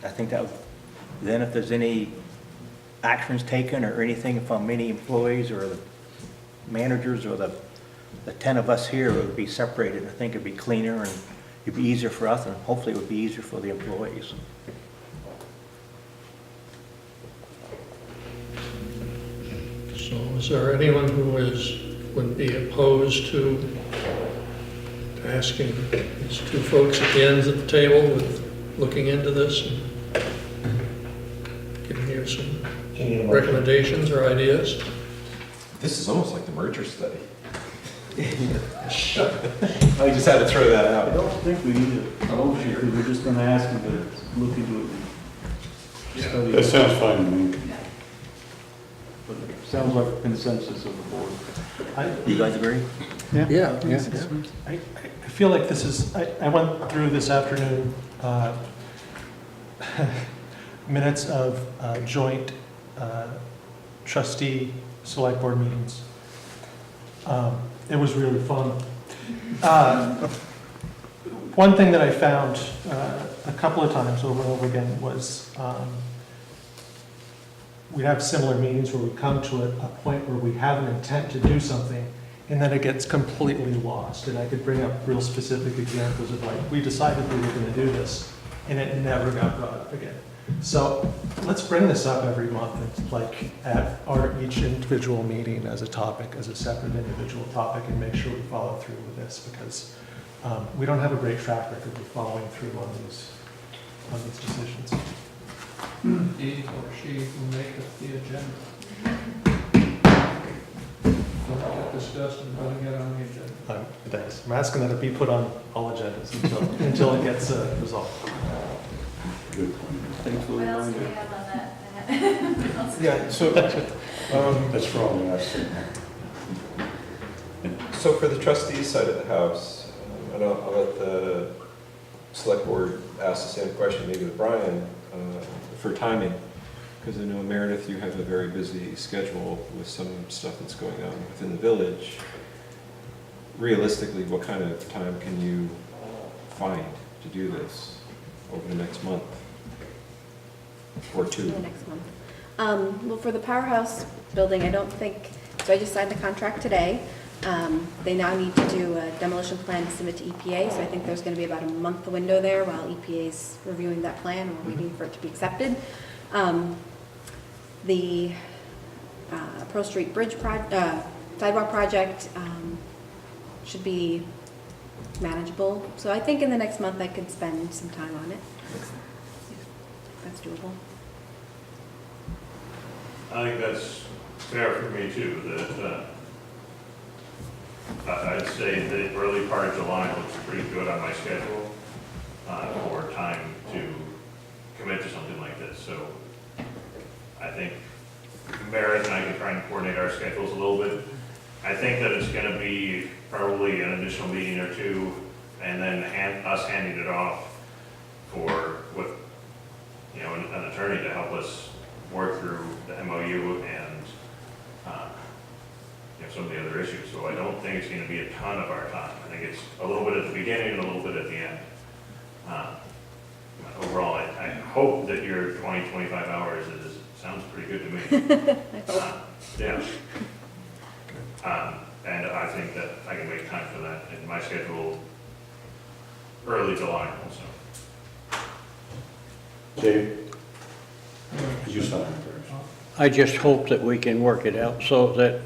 I think that then if there's any actions taken or anything from any employees or the managers or the 10 of us here, it would be separated. I think it'd be cleaner and it'd be easier for us and hopefully it would be easier for the employees. So is there anyone who would be opposed to asking these two folks at the ends of the table with looking into this and giving you some recommendations or ideas? This is almost like the merger study. I just had to throw that I out. don't think we need a motion, because we're just gonna ask them to look into it. and study That it. sounds fine to me. But it sounds like a consensus of the board. You guys agree? Yeah. I feel like this is, I went through this afternoon minutes of joint trustee select board meetings. It was really fun. One thing that I found a couple of times over and over again was we have similar meetings where we come to a point where we have an intent to do something and then it gets completely lost. And I could bring up real specific examples of like, we decided we were going to do this and it never got brought up again. So let's bring this up every month, and like at each individual meeting as a topic, as a separate individual topic, and make sure we follow through with this because we don't have a great track record of following through on these decisions. He or she will make it the agenda. Don't get discussed and don't get on the agenda. Thanks. I'm asking that it be put on all agendas until it gets resolved. Good. Thanks for the What else do we reminder. have on that? Yeah, so, That's wrong, yes. so for the trustees side of the house, and I'll let the select board ask the same question maybe to Brian for timing, because I know Meredith, you have a very busy schedule with some stuff that's going on within the village. Realistically, what kind of time can you find to do this over the next month? Or two? The next month. Well, for the Powerhouse building, I don't think, so I just signed the contract today. They now need to do a demolition plan to submit to EPA, so I think there's gonna be about a month window there while EPA's reviewing that plan, and we're waiting for it to be accepted. The Pearl Street Bridge sidewalk project should be manageable. So I think in the next month I could spend some time on it. That's doable. I think that's fair for me too, that I'd say the early part of July looks pretty good on my schedule for time to commit to something like this. So I think Meredith and I can try and coordinate our schedules a little bit. I think that it's going to be probably an additional meeting or two, and then us handing it off with, you know, an attorney to help us work through the MOU and you know, some of the other issues. So I don't think it's going to be a ton of our time. I think it's a little bit at the beginning and a little bit at the end. Overall, I hope that your 20, 25 hours sounds pretty good to me. Yeah. And I think that I can make time for that in my schedule. early July also. Dave? You saw it. I just hope that we can work it out so that,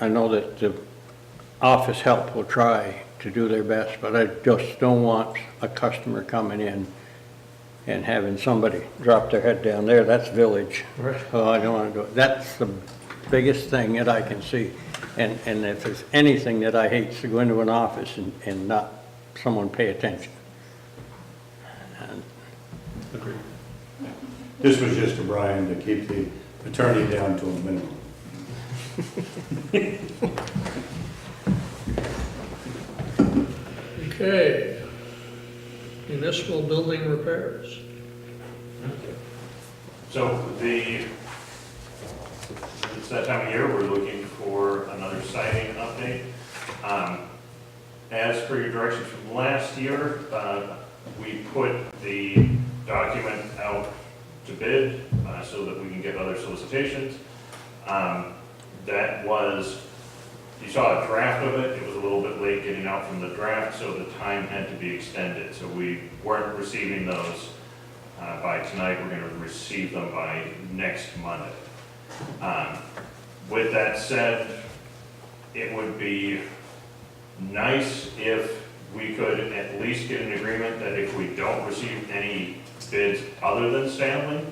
I know that the office help will try to do their best, but I just don't want a customer coming in and having somebody drop their head down there. That's village. Oh, I don't want to do it. That's the biggest thing that I can see. And if there's anything that I hate, is to go into an office and not someone pay attention. And Agreed. This was just to Brian to keep the attorney down to a minimum. Okay. Municipal building repairs. So it's that time of year, we're looking for another siding update. As per your direction from last year, we put the document out to bid so that we can get other solicitations. That was, you saw a draft of it. It was a little bit late getting out from the draft, so the time had to be extended. So we weren't receiving those by tonight. We're going to receive them by next Monday. With that said, it would be nice if we could at least get an agreement that if we don't receive any bids other than Stanley,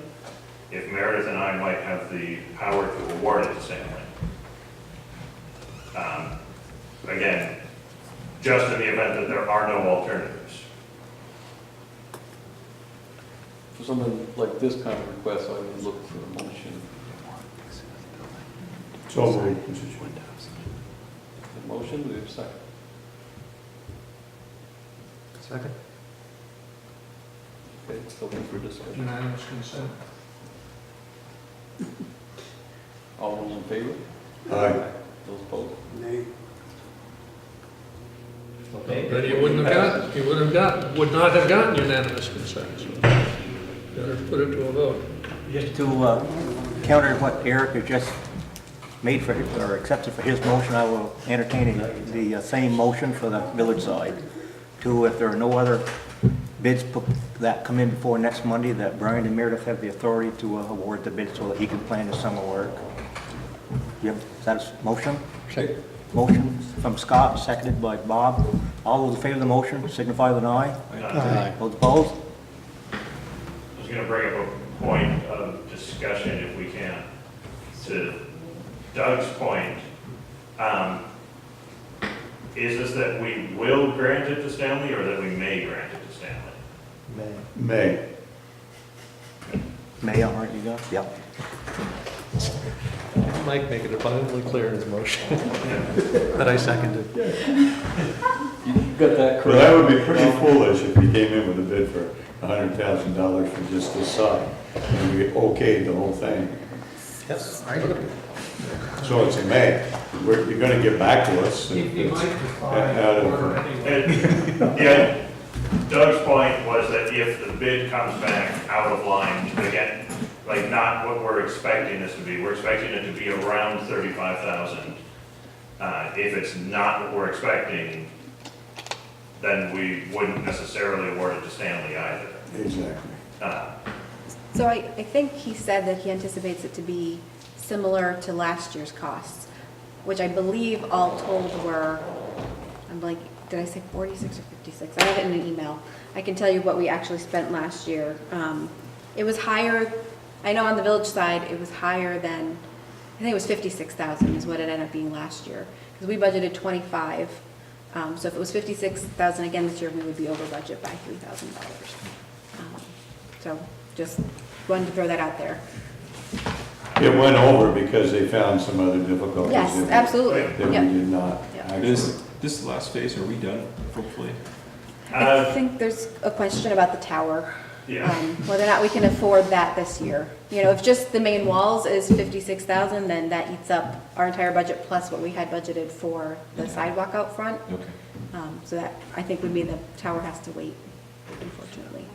if Meredith and I might have the power to award it to Stanley. Again, just in the event that there are no alternatives. For something like this kind of request, I would look for a motion. So moved, Mr. Chairman. A motion, do we have a second? Second? Okay, open for discussion. Unanimous consent. All those in favor? Aye. Those opposed? Nay. Okay. Then you would not have gotten unanimous consent, so better put it to a vote. Just to counter what Eric has just made for, or accepted for his motion, I will entertain the same motion for the village side. To, if there are no other bids that come in before next Monday, that Brian and Meredith have the authority to award the bid so that he can plan his summer work. You have, is that a motion? Second. Motion from Scott, seconded by Bob. All those in favor of the motion signify with an eye. Aye. Those opposed? I was going to bring up a point of discussion, if we can, to Doug's point. Is this that we will grant it to Stanley, or that we may grant it to Stanley? May. May, all right, you got? Yep. Mike make it abundantly clear in his motion that I seconded. You got that correct? Well, that would be pretty foolish if we came in with a bid for $100,000 for just this side, and we okayed the whole thing. Yes. So it's a May. You're gonna get back to us. He might defy Out of- order anyway. Yeah, Doug's point was that if the bid comes back out of line, again, like not what we're expecting this to be, we're expecting it to be around 35,000. If it's not what we're expecting, then we wouldn't necessarily award it to Stanley either. Exactly. So I think he said that he anticipates it to be similar to last year's costs, which I believe all told were, I'm like, did I say 46 or 56? I have it in an email. I can tell you what we actually spent last year. It was higher, I know on the village side, it was higher than, I think it was 56,000 is what it ended up being last year. Because we budgeted 25. So if it was 56,000 again this year, we would be over budget by $3,000. So just wanted to throw that out there. It went over because they found some other difficulties. Yes, that we- absolutely. That we Yep. did not Yep. actually. This is the last phase, are we done, hopefully? I think there's a question about the tower. Yeah. Whether or not we can afford that this year. You know, if just the main walls is 56,000, then that eats up our entire budget plus what we had budgeted for the sidewalk out front. Okay. So that, I think would mean the tower has to wait, unfortunately.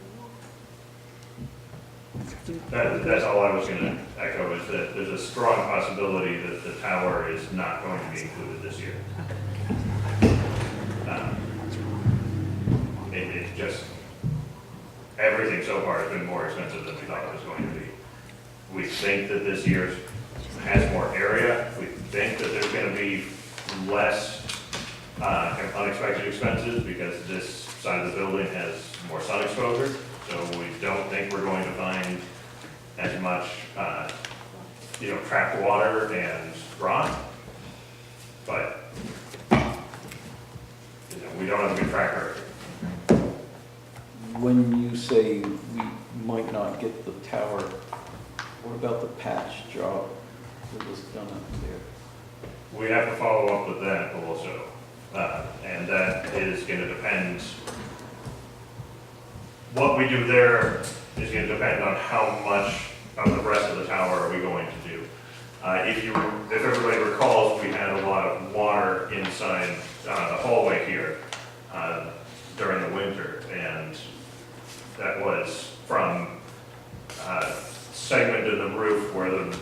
That's all I was going to echo, is that there's a strong possibility that the tower is not going to be included this year. everything so far has been more expensive than we thought it was going to be. We think that this year has more area. We think that there's going to be less unexpected expenses because this side of the building has more sun exposure. So we don't think we're going to find as much, trapped water and rot. But, we don't have a good track record. When you say we might not get the tower, what about the patch job that was done up there? We have to follow up with that also. And that is going to depend, what we do there is going to depend on how much of the rest of the tower are we going to do. If everybody recalls, we had a lot of water inside the hallway here during the winter, and that was from a segment of the roof where the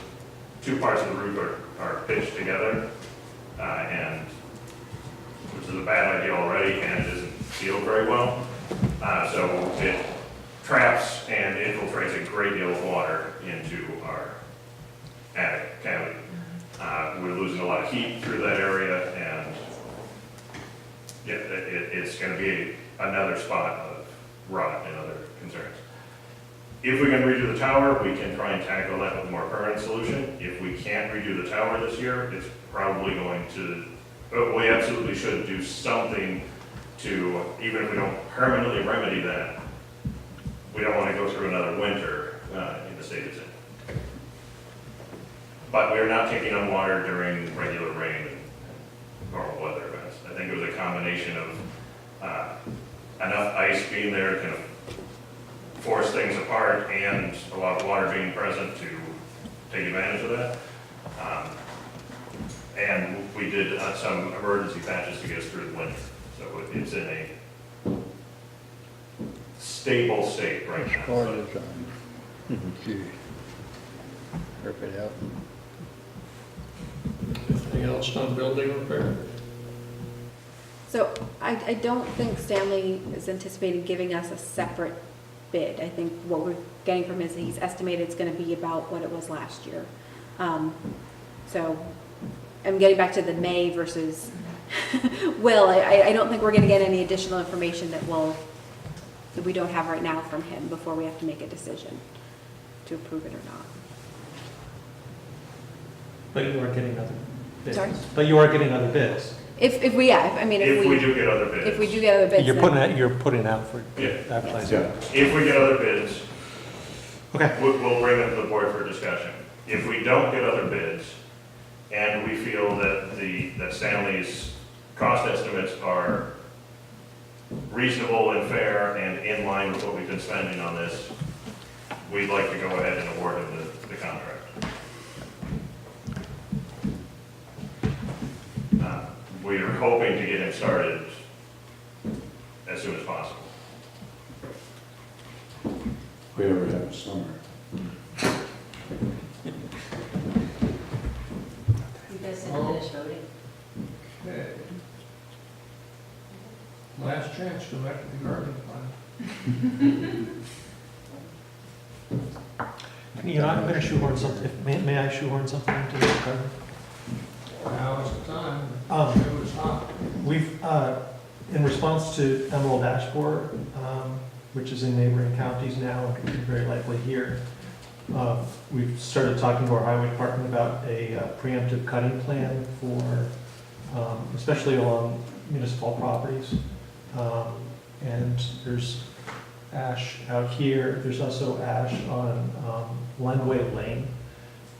two parts of the roof are pitched together, and which is a bad idea already, and it isn't sealed very well. So it traps and infiltrates a great deal of water into our attic cavity. We're losing a lot of heat through that area, and yeah, it's going to be another spot of rot and other concerns. If we can redo the tower, we can try and tackle that with a more permanent solution. If we can't redo the tower this year, it's probably going to, we absolutely should do something to, even if we don't permanently remedy that, we don't want to go through another winter in the state it's in. But we are not taking on water during regular rain and normal weather events. I think it was a combination of enough ice being there to kind of force things apart and a lot of water being present to take advantage of that. And we did some emergency patches to get us through the winter. So it's in a stable state right now. So Rip it out. Anything else on building repair? So I don't think Stanley is anticipating giving us a separate bid. I think what we're getting from is he's estimated it's going to be about what it was last year. So I'm getting back to the May versus Will. I don't think we're going to get any additional information that we don't have right now from him before we have to make a decision to approve it or not. But you are getting other bids. Sorry? But you are getting other bids. If we do get other bids. If we do get other bids, You're putting out for Yeah. advertising. If we get other bids, Okay. we'll bring them to the board for discussion. If we don't get other bids, and we feel that Stanley's cost estimates are reasonable and fair and in line with what we've been spending on this, we'd like to go ahead and award him the contract. We are hoping to get him started as soon as possible. We ever have a summer. You guys didn't finish voting. Okay. Last chance, go back to the garbage pile. You know, I'm going to shoehorn something, may I shoehorn something into this, Carter? Now is the time. Um, It was hot. We've, in response to Emerald Ash Borer, which is in neighboring counties now, and could be very likely here, we've started talking to our highway department about a preemptive cutting plan for, especially along municipal properties. And there's ash out here, there's also ash on Lenway Lane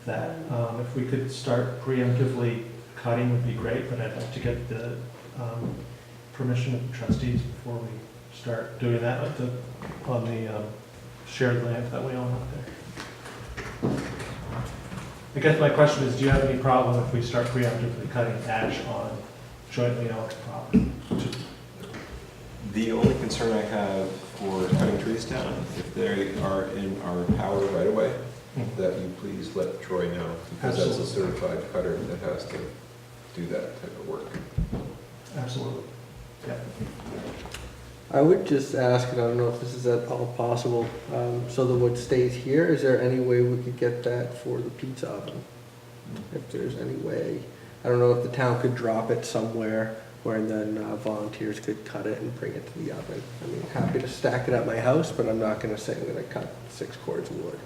that if we could start preemptively cutting would be great, but I'd like to get the permission of the trustees before we start doing that on the shared land that we own up there. I guess my question is, do you have any problem if we start preemptively cutting ash on jointly owned property? The only concern I have for cutting trees down, if they are in our power right away, that you please let Troy know, because that's a certified cutter that has to do that type of work. Absolutely. Yeah. I would just ask, and I don't know if this is at all possible, so the wood stays here, is there any way we could get that for the pizza oven? If there's any way, I don't know if the town could drop it somewhere where then volunteers could cut it and bring it to the oven. I mean, happy to stack it at my house, but I'm not gonna say I'm gonna cut 6 cords of wood.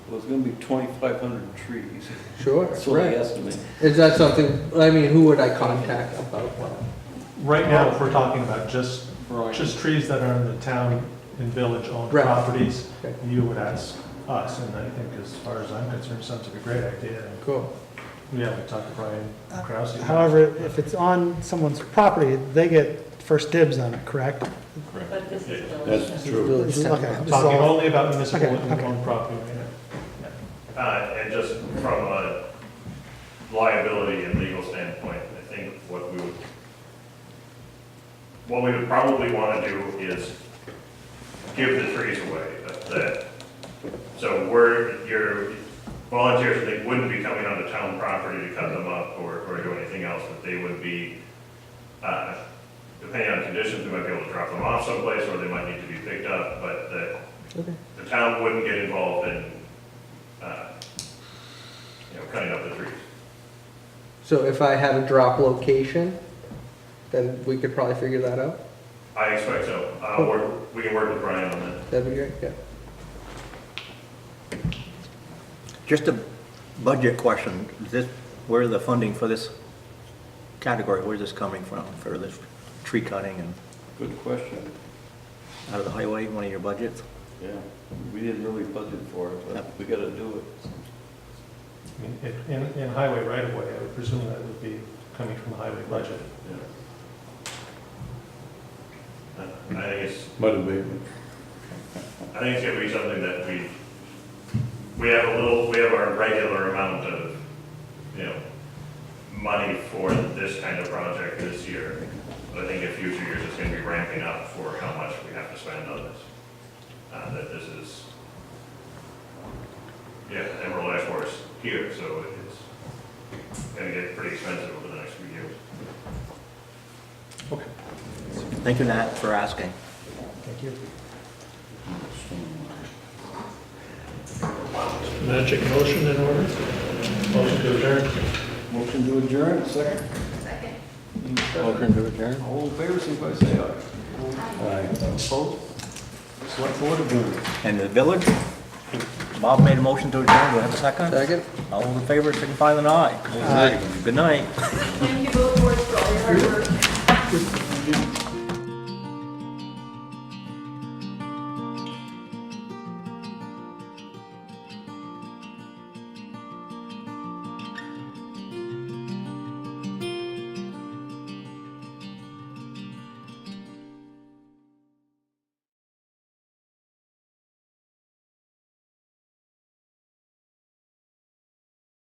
Well, it's gonna be 2,500 trees. Sure, That's what I right. estimate. Is that something, I mean, who would I contact about what? Right now, if we're talking about just Right. trees that are in the town and village owned Right. properties, Okay. you would ask us, and I think as far as I'm concerned, sounds like a great idea. Cool. Yeah, we talked to Brian Krause. However, if it's on someone's property, they get first dibs on it, correct? But this is the. That's true. Village town. Okay. this is Talking all- only about municipal Okay. owned property. And just from a liability and legal standpoint, I think what we would probably want to do is give the trees away. So your volunteers, they wouldn't be coming onto town property to cut them up or do anything else, but they would be, depending on conditions, we might be able to drop them off someplace, or they might need to be picked up, but the town wouldn't get involved in, cutting up the trees. So if I have a drop location, then we could probably figure that out? I expect so. We can work with Brian on that. That'd be great, yeah. Just a budget question, where the funding for this category, where's this coming from, for this tree cutting and Good question. out of the highway, one of your budgets? Yeah, we didn't really budget for it, but we gotta do it. I mean, in highway right of way, I would presume that would be coming from the highway budget. I think it's Mud abatement. gonna be something that we have our regular amount of, money for this kind of project this year. But I think in future years, it's gonna be ramping up for how much we have to spend on this. That this is, Emerald Ash Forest here, so it's gonna get pretty expensive over the next few years. Okay. Thank you, Nat, for asking. Thank you. Magic motion in order? Motion to adjourn. Motion to adjourn, second? Second. Motion to adjourn. All in favor, signify by say aye. Aye. Opposed? Select board adjourned. And the village? Bob made a motion to adjourn, do I have a second? Second? All in favor, signify with an aye. Good night. Thank you both boards for all your hard work.